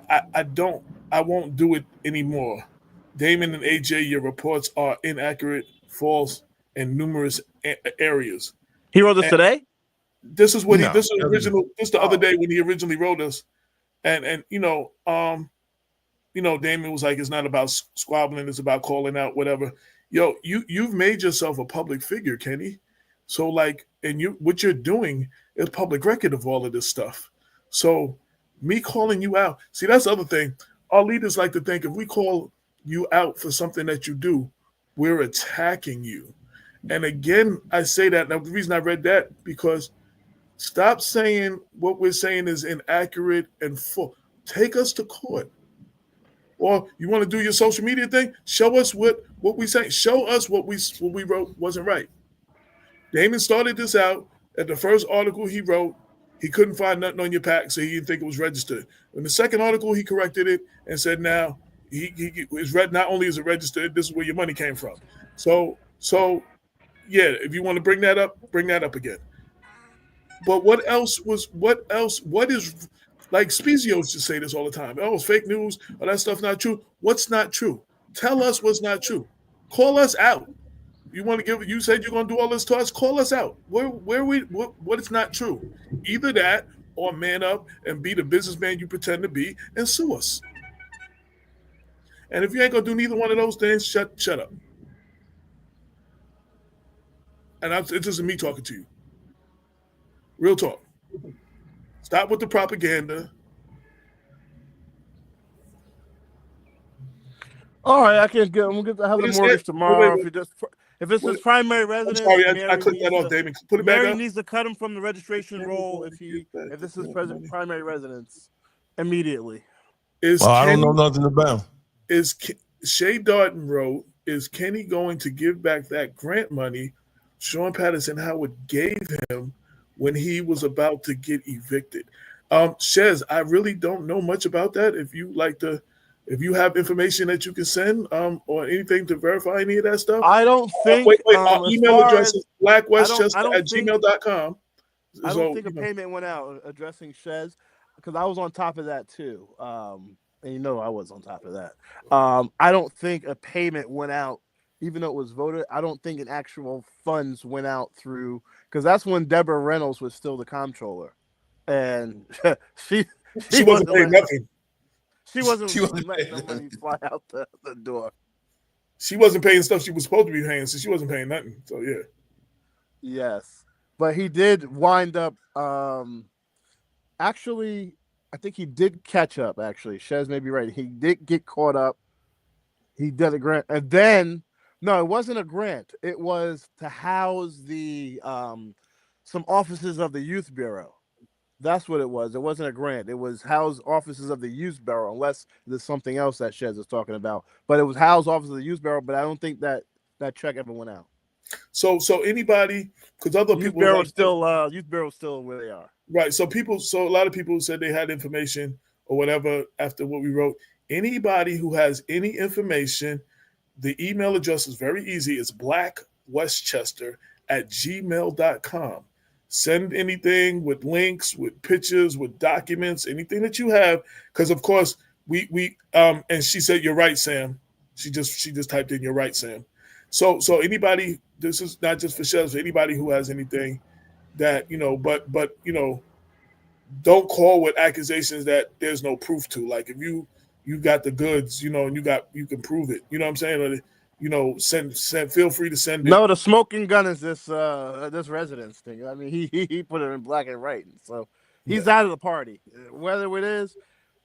won't do it anymore. Damon and AJ, your reports are inaccurate, false, in numerous areas. He wrote this today? This is what this is original. This the other day when he originally wrote us, and Damon was like, it's not about squabbling, it's about calling out whatever. Yo, you've made yourself a public figure, Kenny. So like, and what you're doing is public record of all of this stuff. So me calling you out, see, that's the other thing. Our leaders like to think if we call you out for something that you do, we're attacking you. And again, I say that. Now, the reason I read that, because stop saying what we're saying is inaccurate and full. Take us to court. Or you want to do your social media thing? Show us what we say. Show us what we wrote wasn't right. Damon started this out at the first article he wrote. He couldn't find nothing on your pack, so he didn't think it was registered. In the second article, he corrected it and said, now he is read. Not only is it registered, this is where your money came from. So yeah, if you want to bring that up again. But what else? What is, like Spezio used to say this all the time. Oh, it's fake news. Oh, that stuff not true. What's not true? Tell us what's not true. Call us out. You want to give? You said you're going to do all this to us. Call us out. What is not true? Either that or man up and be the businessman you pretend to be and sue us. And if you ain't going to do neither one of those things, shut up. And it's just me talking to you. Real talk. Stop with the propaganda. All right, I can get. We'll get to have the mortgage tomorrow. If it's his primary residence. I'm sorry, I clicked that off, Damon. Put it back up. Mary needs to cut him from the registration roll if this is primary residence immediately. I don't know nothing about. Shay Darden wrote, is Kenny going to give back that grant money Sean Patterson Howard gave him when he was about to get evicted? Shez, I really don't know much about that. If you have information that you can send or anything to verify any of that stuff. I don't think. Our email address is blackwestchester@gmail.com. I don't think a payment went out addressing Shez, because I was on top of that too. And I was on top of that. I don't think a payment went out, even though it was voted. I don't think an actual funds went out through, because that's when Deborah Reynolds was still the comptroller, and she wasn't paying nothing. She wasn't letting the money fly out the door. She wasn't paying stuff she was supposed to be paying, so she wasn't paying nothing. So yeah. Yes, but he did wind up. Actually, I think he did catch up. Actually, Shez may be right. He did get caught up. He did a grant, and then no, it wasn't a grant. It was to house the some offices of the Youth Bureau. That's what it was. It wasn't a grant. It was house offices of the Youth Bureau, unless there's something else that Shez is talking about. But it was house offices of the Youth Bureau. But I don't think that check ever went out. So anybody, because other Youth people Bureau still Youth Bureau still where they are. Right. So a lot of people said they had information or whatever after what we wrote. Anybody who has any information, the email address is very easy. It's blackwestchester@gmail.com. Send anything with links, with pictures, with documents, anything that you have. Because of course we and she said, "You're right, Sam." She just typed in, "You're right, Sam." So anybody, this is not just for Shez, anybody who has anything that, but don't call with accusations that there's no proof to. Like if you got the goods, and you can prove it. You know what I'm saying? feel free to send it. No, the smoking gun is this residence thing. I mean, he put it in black and white, so he's out of the party, whether it is,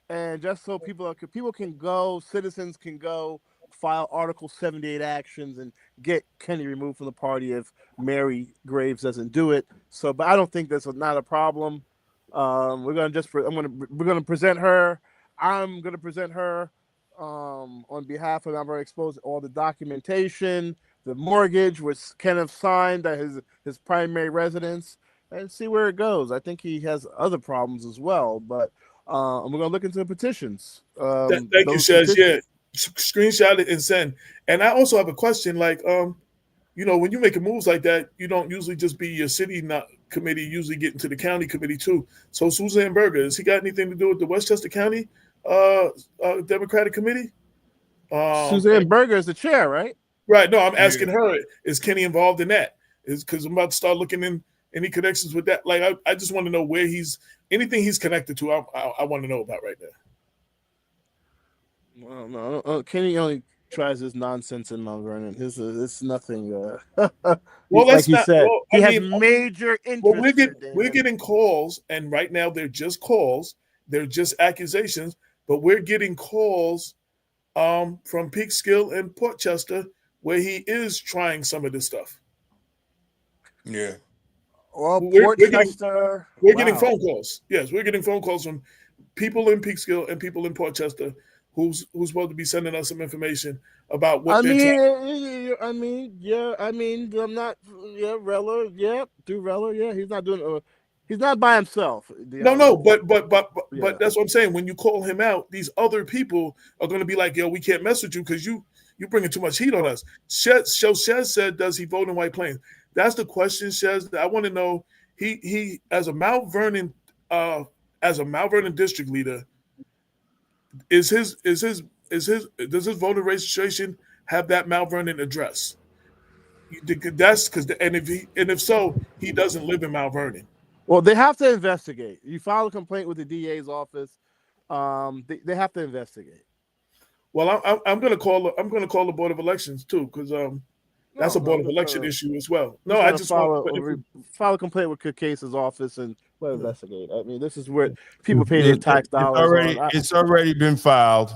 and just so people can go, citizens can go file Article 78 actions and get Kenny removed from the party if Mary Graves doesn't do it. So, but I don't think that's not a problem. We're gonna present her. I'm gonna present her on behalf of I'm exposed all the documentation, the mortgage, which Kenneth signed at his primary residence, and see where it goes. I think he has other problems as well, but we're gonna look into the petitions. Thank you, Shez. Yeah, screenshot it and send. And I also have a question. Like, when you make moves like that, you don't usually just be your city committee. You usually get into the county committee too. So Suzanne Berger, has he got anything to do with the Westchester County Democratic Committee? Suzanne Berger is the chair, right? Right. No, I'm asking her. Is Kenny involved in that? Is because I'm about to start looking in any connections with that. Like, I just want to know where anything he's connected to. I want to know about right now. Well, no, Kenny only tries his nonsense in Mount Vernon. It's nothing. Well, like he said, he has mean, major interest. Well, we're getting calls, and right now they're just calls. They're just accusations, but we're getting calls from Peekskill and Portchester where he is trying some of this stuff. Yeah. Well, we're getting phone calls. Yes, we're getting phone calls from people in Peekskill and people in Portchester who's supposed to be sending us some information about what I'm not, Rella, he's not doing, he's not by himself. But that's what I'm saying. When you call him out, these other people are going to be like, yo, we can't mess with you because you're bringing too much heat on us. Shez said, does he vote in White Plains? That's the question, Shez. I want to know. He as a Mount Vernon district leader, does his voter registration have that Mount Vernon address? That's if so, he doesn't live in Mount Vernon. Well, they have to investigate. You file a complaint with the DA's office. They have to investigate. Well, I'm going to call the Board of Elections too, because that's a Board of Election issue as well. No, I just file a complaint with Case's office and let investigate. I mean, this is where people pay their tax dollars. It's already been filed.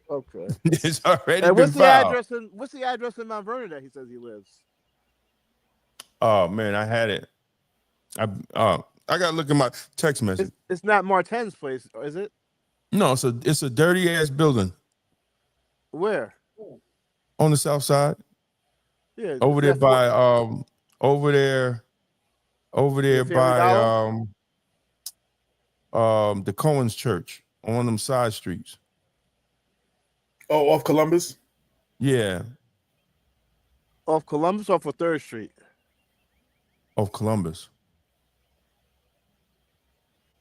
Okay. It's already been filed. What's the address in Mount Vernon that he says he lives? Oh man, I had it. I gotta look at my text message. It's not Martin's place, is it? No, it's a dirty ass building. Where? On the south side. Yeah. Over there by the Cohen's Church on one of them side streets. Oh, off Columbus? Yeah. Off Columbus or for 3rd Street? Off Columbus.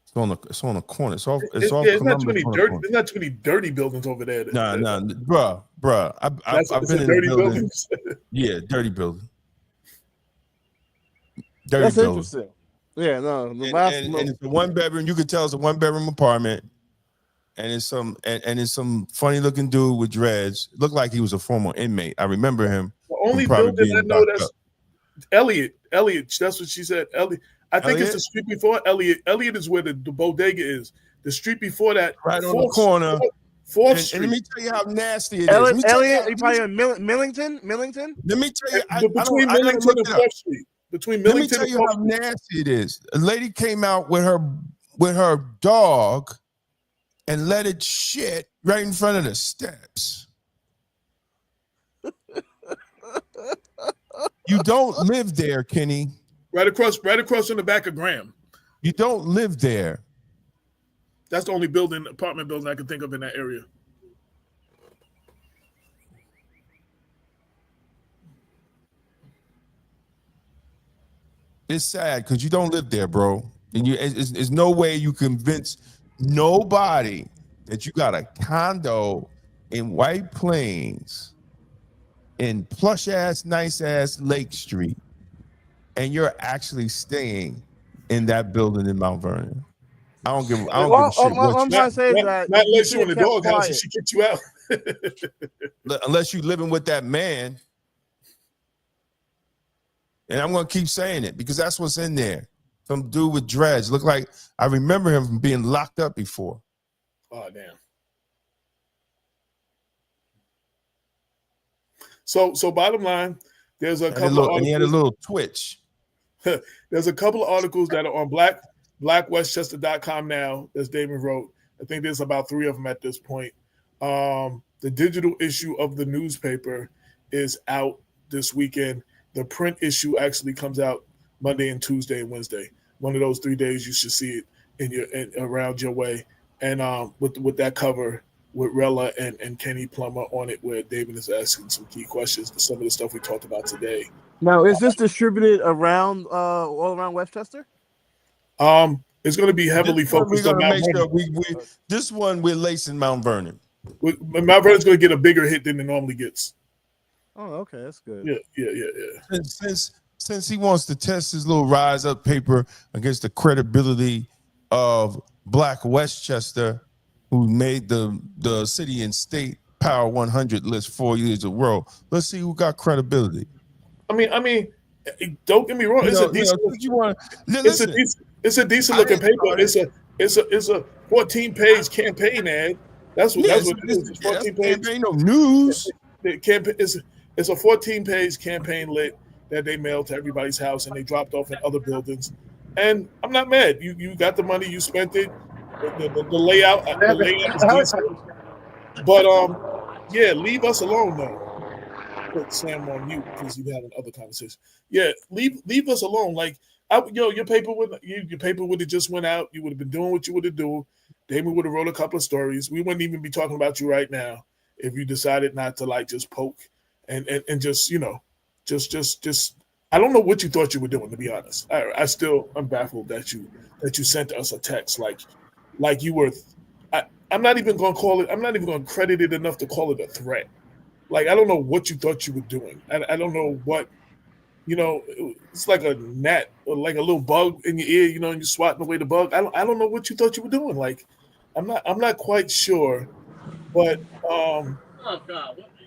It's on the corner. It's off There's Columbus. Not too many dirty buildings over there. Nah, bruh. I've been in dirty buildings. Yeah, dirty building. That's interesting. Yeah, no. And it's a 1-bedroom. You could tell it's a 1-bedroom apartment, and it's some funny looking dude with dreads. Looked like he was a former inmate. I remember him. The only building I know that's Elliot. That's what she said. Elliot. I think it's the street before Elliot. Elliot is where the bodega is. The street before that, right on the corner. 4th Street. And let me tell you how nasty it is. Elliot, you probably in Millington? Let me tell you. Between Millington and 4th Street. Between Millington and 4th Street. Let me tell you how nasty it is. A lady came out with her dog and let it shit right in front of the steps. You don't live there, Kenny. Right across from the back of Graham. You don't live there. That's the only apartment building I can think of in that area. It's sad because you don't live there, bro. And there's no way you convince nobody that you got a condo in White Plains in plush ass, nice ass Lake Street, and you're actually staying in that building in Mount Vernon. I don't give a All shit what I'm trying to say is that not you unless should you're in have the kept doghouse and quiet. she kicked you out. unless you living with that man. And I'm gonna keep saying it because that's what's in there. Some dude with dreads. Look like I remember him from being locked up before. Oh damn. So bottom line, there's a couple of articles, and he had a little twitch. There's a couple of articles that are on blackwestchester.com now, as Damon wrote. I think there's about 3 of them at this point. The digital issue of the newspaper is out this weekend. The print issue actually comes out Monday and Tuesday and Wednesday. One of those 3 days you should see it around your way. And with that cover with Rella and Kenny Plumber on it, where David is asking some key questions to some of the stuff we talked about today. Now, is this distributed around all around Westchester? It's going to be heavily focused on Mount Vernon. This one we're lacing Mount Vernon. Mount Vernon's going to get a bigger hit than it normally gets. Oh, okay, that's good. Yeah. Since he wants to test his little rise up paper against the credibility of Black Westchester, who made the city and state Power 100 list 4 years in a row. Let's see who got credibility. I mean, don't get me wrong. It's a decent looking paper. It's a 14-page campaign ad. That's what it is. It's 14 page. Ain't no news. It's a 14-page campaign lit that they mailed to everybody's house and they dropped off in other buildings. And I'm not mad. You got the money, you spent it. The layout is decent. But yeah, leave us alone though. Put Sam on mute because you're having other conversations. Yeah, leave us alone. Like your paper would have just went out. You would have been doing what you would have done. Damon would have wrote a couple of stories. We wouldn't even be talking about you right now if you decided not to like just poke and just just I don't know what you thought you were doing, to be honest. I'm baffled that you sent us a text like you were. I'm not even going to credit it enough to call it a threat. Like, I don't know what you thought you were doing. I don't know what, it's like a gnat or like a little bug in your ear, and you're swatting away the bug. I don't know what you thought you were doing. Like, I'm not quite sure, but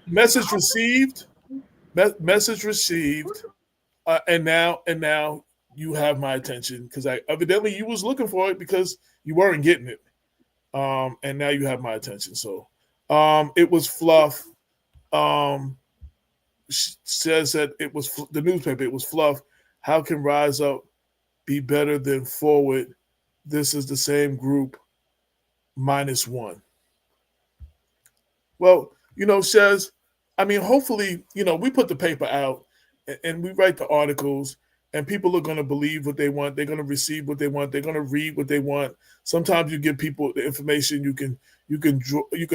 message received, and now you have my attention because evidently you was looking for it because you weren't getting it, and now you have my attention. So, it was fluff. Says that it was the newspaper. It was fluff. How can Rise Up be better than Forward? This is the same group -1. Well, Shez, I mean, hopefully, we put the paper out and we write the articles and people are going to believe what they want. They're going to receive what they want. They're going to read what they want. Sometimes you give people the information. You can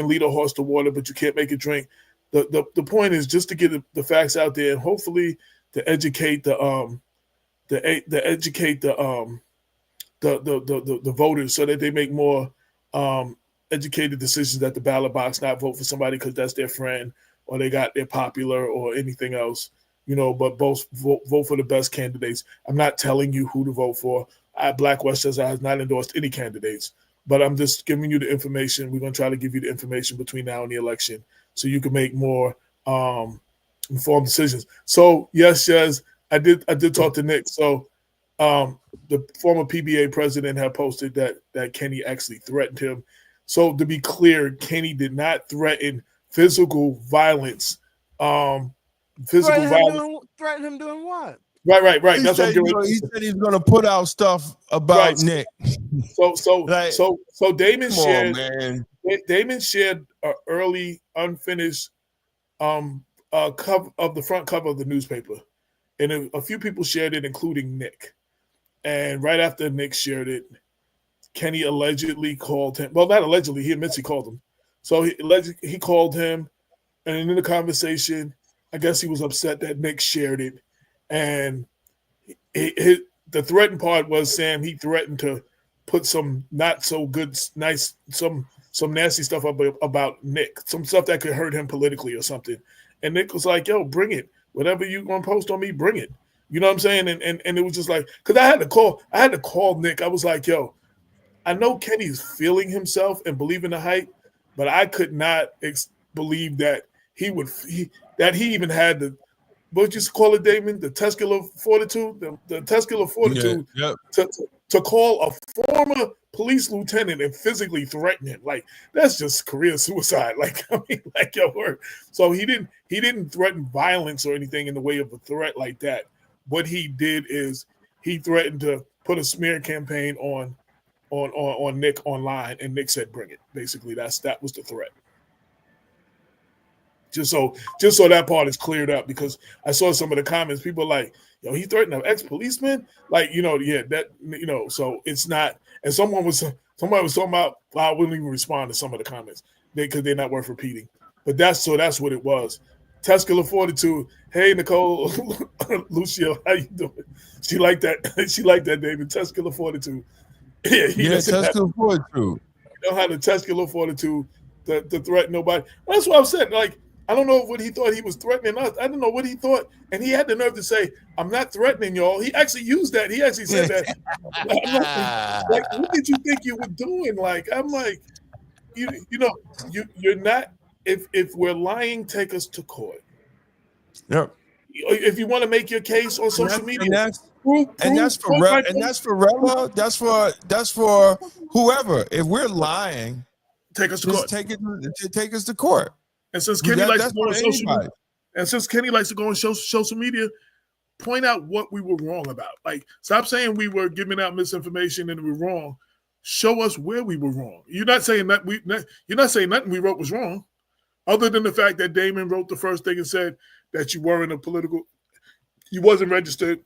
lead a horse to water, but you can't make it drink. The point is just to get the facts out there and hopefully to educate the voters so that they make more educated decisions at the ballot box, not vote for somebody because that's their friend or they're popular or anything else, but both vote for the best candidates. I'm not telling you who to vote for. Black Westchester has not endorsed any candidates, but I'm just giving you the information. We're going to try to give you the information between now and the election so you can make more informed decisions. So yes, I did talk to Nick. So the former PBA president had posted that Kenny actually threatened him. So to be clear, Kenny did not threaten physical violence. Threaten him doing what? Right. That's what I'm doing. He said he's going to put out stuff about Nick. So Damon shared. Man. Damon shared an early unfinished cover of the front cover of the newspaper, and a few people shared it, including Nick. And right after Nick shared it, Kenny allegedly called him. Well, not allegedly. He admits he called him. So he called him, and in the conversation, I guess he was upset that Nick shared it. And the threatened part was Sam. He threatened to put some not so good, some nasty stuff up about Nick, some stuff that could hurt him politically or something. And Nick was like, "Yo, bring it. Whatever you gonna post on me, bring it." You know what I'm saying? And it was just like, because I had to call Nick. I was like, "Yo, I know Kenny's feeling himself and believing the hype, but I could not believe that he even had the, what you call it, Damon, the testicular fortitude, the testicular fortitude to call a former police lieutenant and physically threaten him. Like, that's just career suicide. Like, I mean, like, your word. So he didn't threaten violence or anything in the way of a threat like that. What he did is he threatened to put a smear campaign on Nick online, and Nick said, "Bring it." Basically, that was the threat. Just so that part is cleared up, because I saw some of the comments. People are like, "Yo, he threatened an ex-policeman." Like, so it's not. And somebody was talking about, I wouldn't even respond to some of the comments because they're not worth repeating. But that's what it was. Testicular fortitude. Hey, Nicole, Lucio, how you doing? She liked that. She liked that, David. Testicular fortitude. Testicular fortitude. You don't have the testicular fortitude to threaten nobody. That's what I'm saying. Like, I don't know what he thought he was threatening us. I don't know what he thought. And he had the nerve to say, "I'm not threatening y'all." He actually used that. He actually said that. Like, what did you think you were doing? Like, I'm like, you're not, if we're lying, take us to court. Yep. If you want to make your case on social media, that's for Rella, that's for whoever. If we're lying, take us to court. Take us to court. And since Kenny likes to go on social media, social media, point out what we were wrong about. Like, stop saying we were giving out misinformation and we were wrong. Show us where we were wrong. You're not saying nothing we wrote was wrong, other than the fact that Damon wrote the first thing and said that you wasn't registered,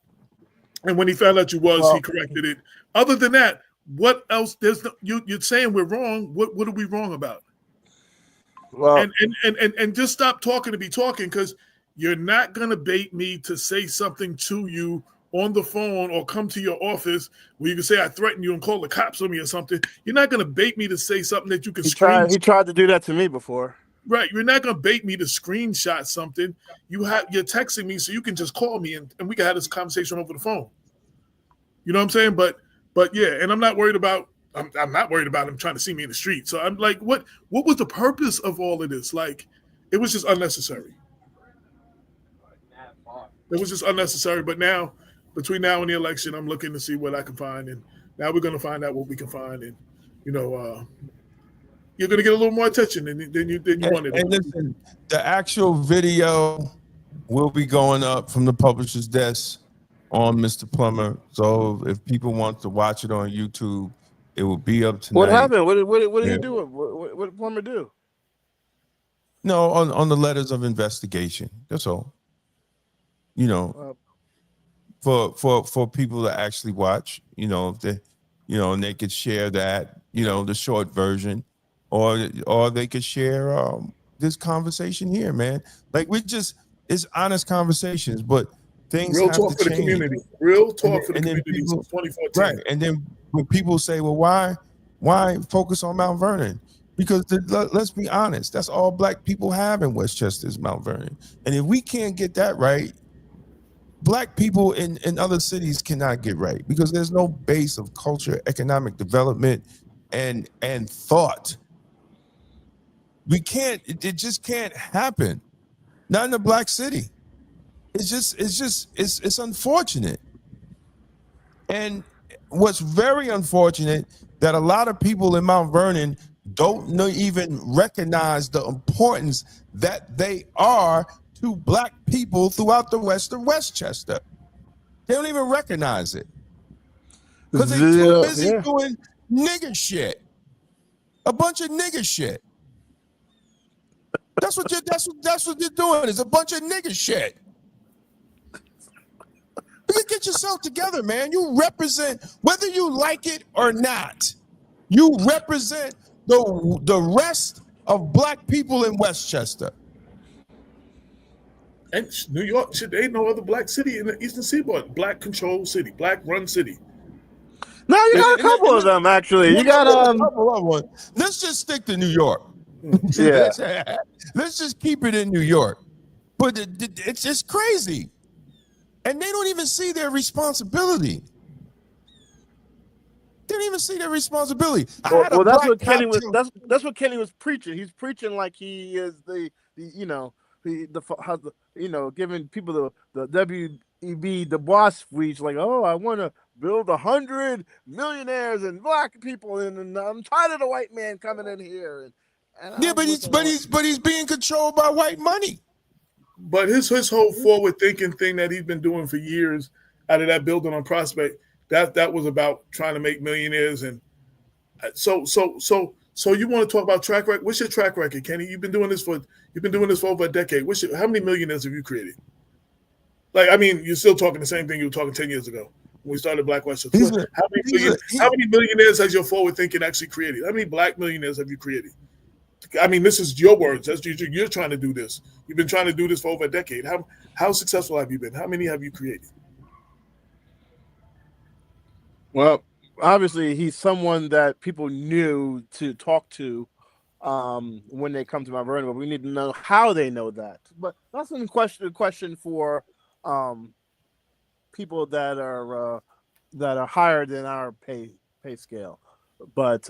and when he found out you was, he corrected it. Other than that, what else? You're saying we're wrong. What are we wrong about? Well, and just stop talking to be talking, because you're not gonna bait me to say something to you on the phone or come to your office where you can say I threatened you and call the cops on me or something. You're not gonna bait me to say something that you can screenshot. He tried to do that to me before. Right. You're not gonna bait me to screenshot something. You're texting me so you can just call me and we can have this conversation over the phone. You know what I'm saying? But yeah, and I'm not worried about him trying to see me in the street. So I'm like, what was the purpose of all of this? Like, it was just unnecessary. It was just unnecessary. But now, between now and the election, I'm looking to see what I can find, and now we're going to find out what we can find, and you're going to get a little more attention than you wanted. And listen, the actual video will be going up from the publisher's desk on Mr. Plumber. So if people want to watch it on YouTube, it will be up tonight. What happened? What did he do? What did Plumber do? No, on the letters of investigation. That's all. For people to actually watch, if they, and they could share that, the short version, or they could share this conversation here, man. Like, it's honest conversations, but things real have talk to for change. The community. Real talk for the community since 2014. Right, and then when people say, well, why focus on Mount Vernon? Because let's be honest, that's all Black people have in Westchester is Mount Vernon. And if we can't get that right, Black people in other cities cannot get right, because there's no base of culture, economic development, and thought. It just can't happen. Not in a Black city. It's unfortunate. And what's very unfortunate that a lot of people in Mount Vernon don't even recognize the importance that they are to Black people throughout the west of Westchester. They don't even recognize it because they're too busy doing nigger shit. A bunch of nigger shit. That's what you're doing, is a bunch of nigger shit. You get yourself together, man. You represent, whether you like it or not, you represent the rest of Black people in Westchester. And New York, there ain't no other Black city in the Eastern Seaboard. Black controlled city, Black run city. No, you got a couple of them, actually. You got a couple of them. Let's just stick to New York. Yeah. Let's just keep it in New York. But it's just crazy. And they don't even see their responsibility. didn't even see their responsibility. Well, that's what Kenny was. That's what Kenny was preaching. He's preaching like he is the giving people the W.E.B. Du Bois speech, like, oh, I want to build 100 millionaires and black people, and I'm tired of the white man coming in here. But he's being controlled by white money. But his whole forward thinking thing that he's been doing for years out of that building on Prospect, that was about trying to make millionaires. And so you want to talk about track record? What's your track record, Kenny? You've been doing this for over a decade. How many millionaires have you created? Like, I mean, you're still talking the same thing you were talking 10 years ago when we started Black Westchester. How many millionaires has your forward thinking actually created? How many black millionaires have you created? I mean, this is your words. You're trying to do this. You've been trying to do this for over a decade. How successful have you been? How many have you created? Well, obviously, he's someone that people knew to talk to when they come to Mount Vernon, but we need to know how they know that. But that's a question for people that are higher than our pay scale. But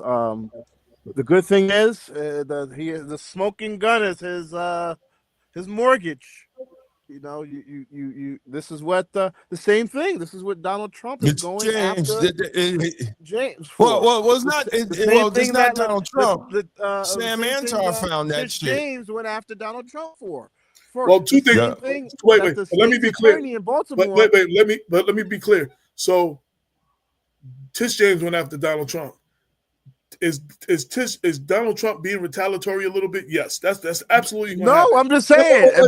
the good thing is the smoking gun is his mortgage. You know, you this is what the same thing. This is what Donald Trump is going after James for. Well, it's not Donald Trump. Sam Antar found that shit. James went after Donald Trump for. Well, two things. Wait. Let me be clear. In Baltimore, let me be clear. So, Tish James went after Donald Trump. Is Donald Trump being retaliatory a little bit? Yes, that's absolutely. No, I'm just saying.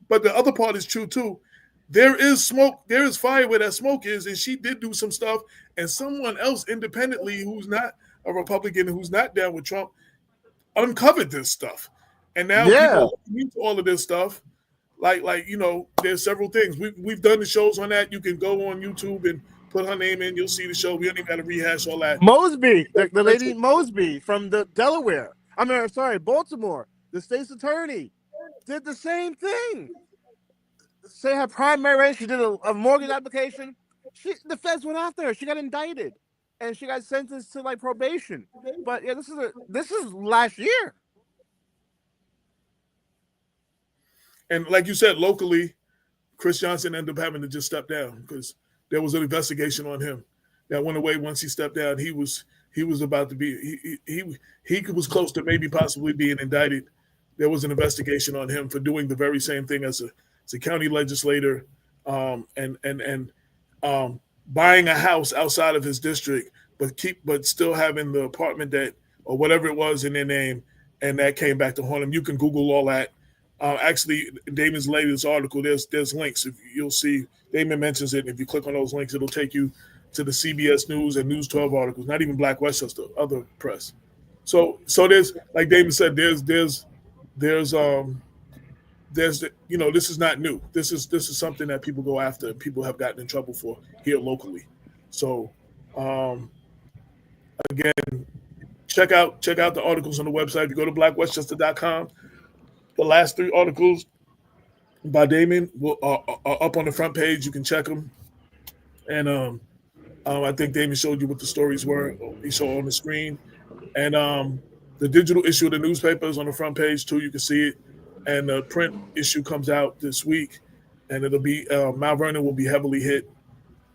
But the other part is true too. There is smoke. There is fire where that smoke is, and she did do some stuff. And someone else independently, who's not a Republican, who's not down with Trump, uncovered this stuff. And now people need all of this stuff. Like there's several things. We've done the shows on that. You can go on YouTube and put her name in. You'll see the show. We don't even got to rehash all that. Mosby, the lady Mosby from the Delaware. Baltimore. The state's attorney did the same thing. Say her primary, she did a mortgage application. The feds went after her. She got indicted, and she got sentenced to like probation. But yeah, this is last year. And like you said, locally, Chris Johnson ended up having to just step down because there was an investigation on him that went away once he stepped down. He was about to be he was close to maybe possibly being indicted. There was an investigation on him for doing the very same thing as a county legislator, and buying a house outside of his district, but still having the apartment that or whatever it was in their name, and that came back to haunt him. You can Google all that. Actually, Damon's latest article, there's links. If you'll see, Damon mentions it. And if you click on those links, it'll take you to the CBS News and News 12 articles. Not even Black Westchester, other press. So there's, like Damon said, there's this is not new. This is something that people go after and people have gotten in trouble for here locally. So again, check out the articles on the website. If you go to blackwestchester.com. The last 3 articles by Damon are up on the front page. You can check them. And I think Damon showed you what the stories were. He showed on the screen. And the digital issue of the newspaper is on the front page, too. You can see it. And the print issue comes out this week. And it'll be Mount Vernon will be heavily hit.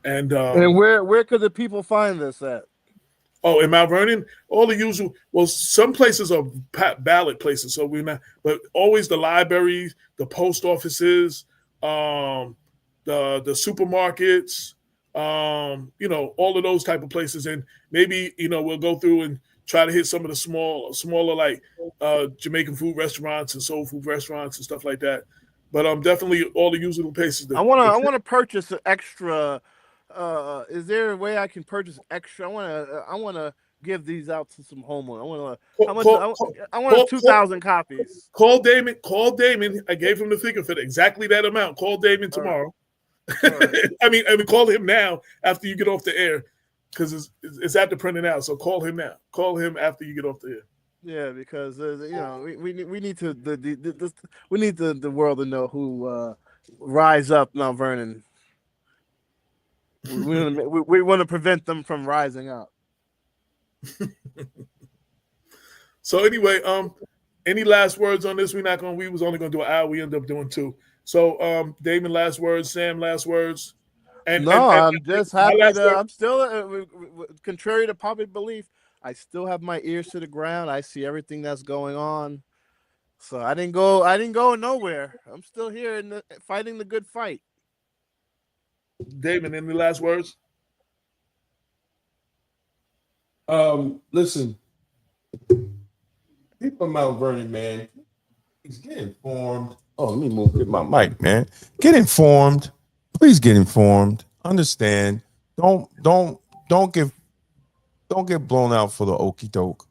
And where could the people find this at? Oh, in Mount Vernon, all the usual. Well, some places are ballot places, so we're not. But always the libraries, the post offices, the supermarkets, all of those type of places, and maybe we'll go through and try to hit some of the smaller like Jamaican food restaurants and soul food restaurants and stuff like that. But definitely all the usual places. I want to purchase an extra. Is there a way I can purchase extra? I want to give these out to some homeowners. I want 2,000 copies. Call Damon. I gave him the figure for exactly that amount. Call Damon tomorrow. Right. I mean, call him now after you get off the air because it's at the printing out. So call him now. Call him after you get off the air. Yeah, because we need the world to know who rise up Mount Vernon. We want to prevent them from rising up. So anyway, any last words on this? We was only gonna do an hour. We ended up doing 2. So Damon, last words. Sam, last words. I'm just happy to. I'm still, contrary to public belief, I still have my ears to the ground. I see everything that's going on. So I didn't go nowhere. I'm still here fighting the good fight. Damon, any last words? Listen, people in Mount Vernon, man, please get informed. Oh, let me get my mic, man. Get informed. Please get informed. Understand. Don't get blown out for the okie doke.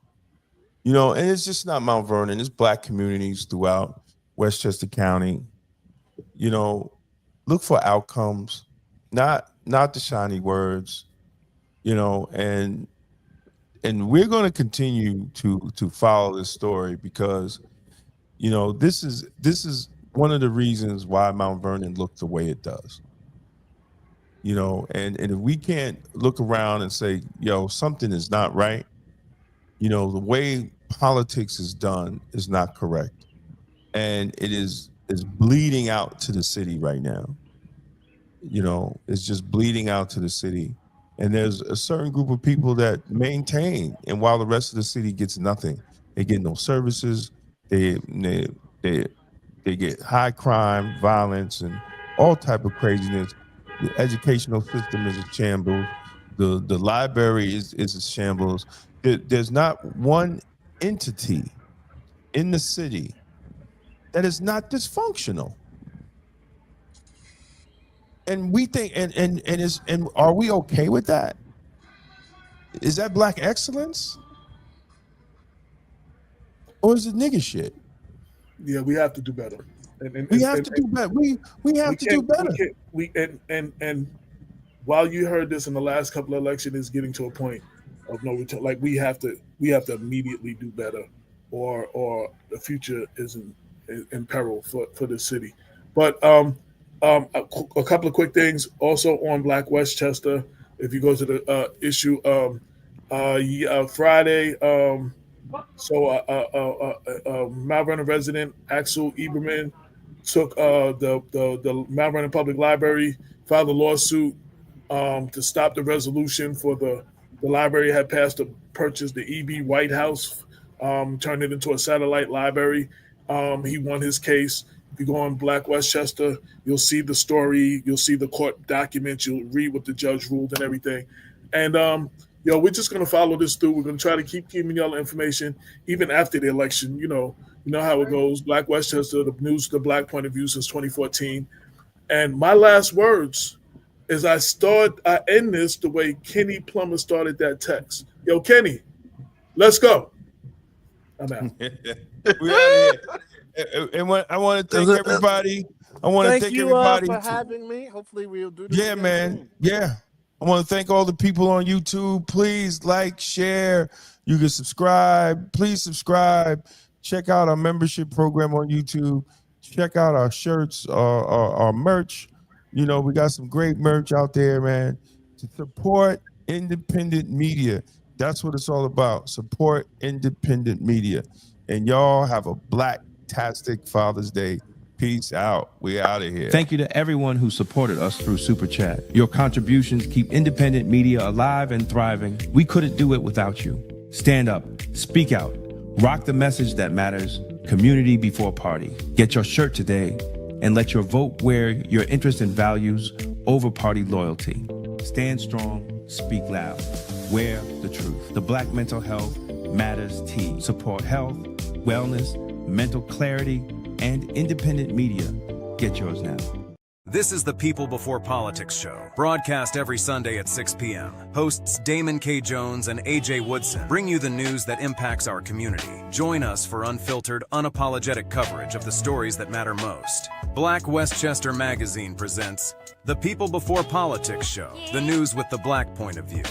You know, and it's just not Mount Vernon. It's Black communities throughout Westchester County. You know, look for outcomes, not the shiny words. You know, and we're going to continue to follow this story because, you know, this is one of the reasons why Mount Vernon looked the way it does. You know, and if we can't look around and say, yo, something is not right, you know, the way politics is done is not correct. And it is bleeding out to the city right now. You know, it's just bleeding out to the city. And there's a certain group of people that maintain, and while the rest of the city gets nothing, they get no services, they get high crime, violence, and all type of craziness. The educational system is a shambles. The library is a shambles. There's not one entity in the city that is not dysfunctional. And we think, and are we okay with that? Is that Black excellence? Or is it nigga shit? Yeah, we have to do better. We have to do better. We have to do better. And while you heard this in the last couple of elections, is getting to a point of no return. Like we have to immediately do better, or the future is in peril for the city. But a couple of quick things also on Black Westchester. If you go to the issue Friday, Mount Vernon resident Axel Eberman took the Mount Vernon Public Library, filed a lawsuit to stop the resolution for the library had passed to purchase the EB White House, turn it into a satellite library. He won his case. If you go on Black Westchester, you'll see the story, you'll see the court documents, you'll read what the judge ruled and everything. And we're just gonna follow this through. We're gonna try to keep giving y'all information even after the election. You know how it goes. Black Westchester, the news, the Black point of view since 2014. And my last words is I end this the way Kenny Plumber started that text. Yo, Kenny, let's go. I'm out. We're out here. And I want to thank everybody. Thank you for having me. Hopefully we'll do this. Yeah, man. Soon. Yeah. I want to thank all the people on YouTube. Please like, share. You can subscribe. Please subscribe. Check out our membership program on YouTube. Check out our shirts, our merch. You know, we got some great merch out there, man. To support independent media. That's what it's all about. Support independent media. And y'all have a Black-tastic Father's Day. Peace out. We out of here. Thank you to everyone who supported us through Super Chat. Your contributions keep independent media alive and thriving. We couldn't do it without you. Stand up, speak out, rock the message that matters. Community before party. Get your shirt today and let your vote wear your interest and values over party loyalty. Stand strong, speak loud. Wear the truth. The Black Mental Health Matters Tee. Support health, wellness, mental clarity, and independent media. Get yours now. This is the People Before Politics show, broadcast every Sunday at 6 p.m. Hosts Damon K. Jones and AJ Woodson bring you the news that impacts our community. Join us for unfiltered, unapologetic coverage of the stories that matter most. Black Westchester Magazine presents The People Before Politics show, the news with the Black point of view.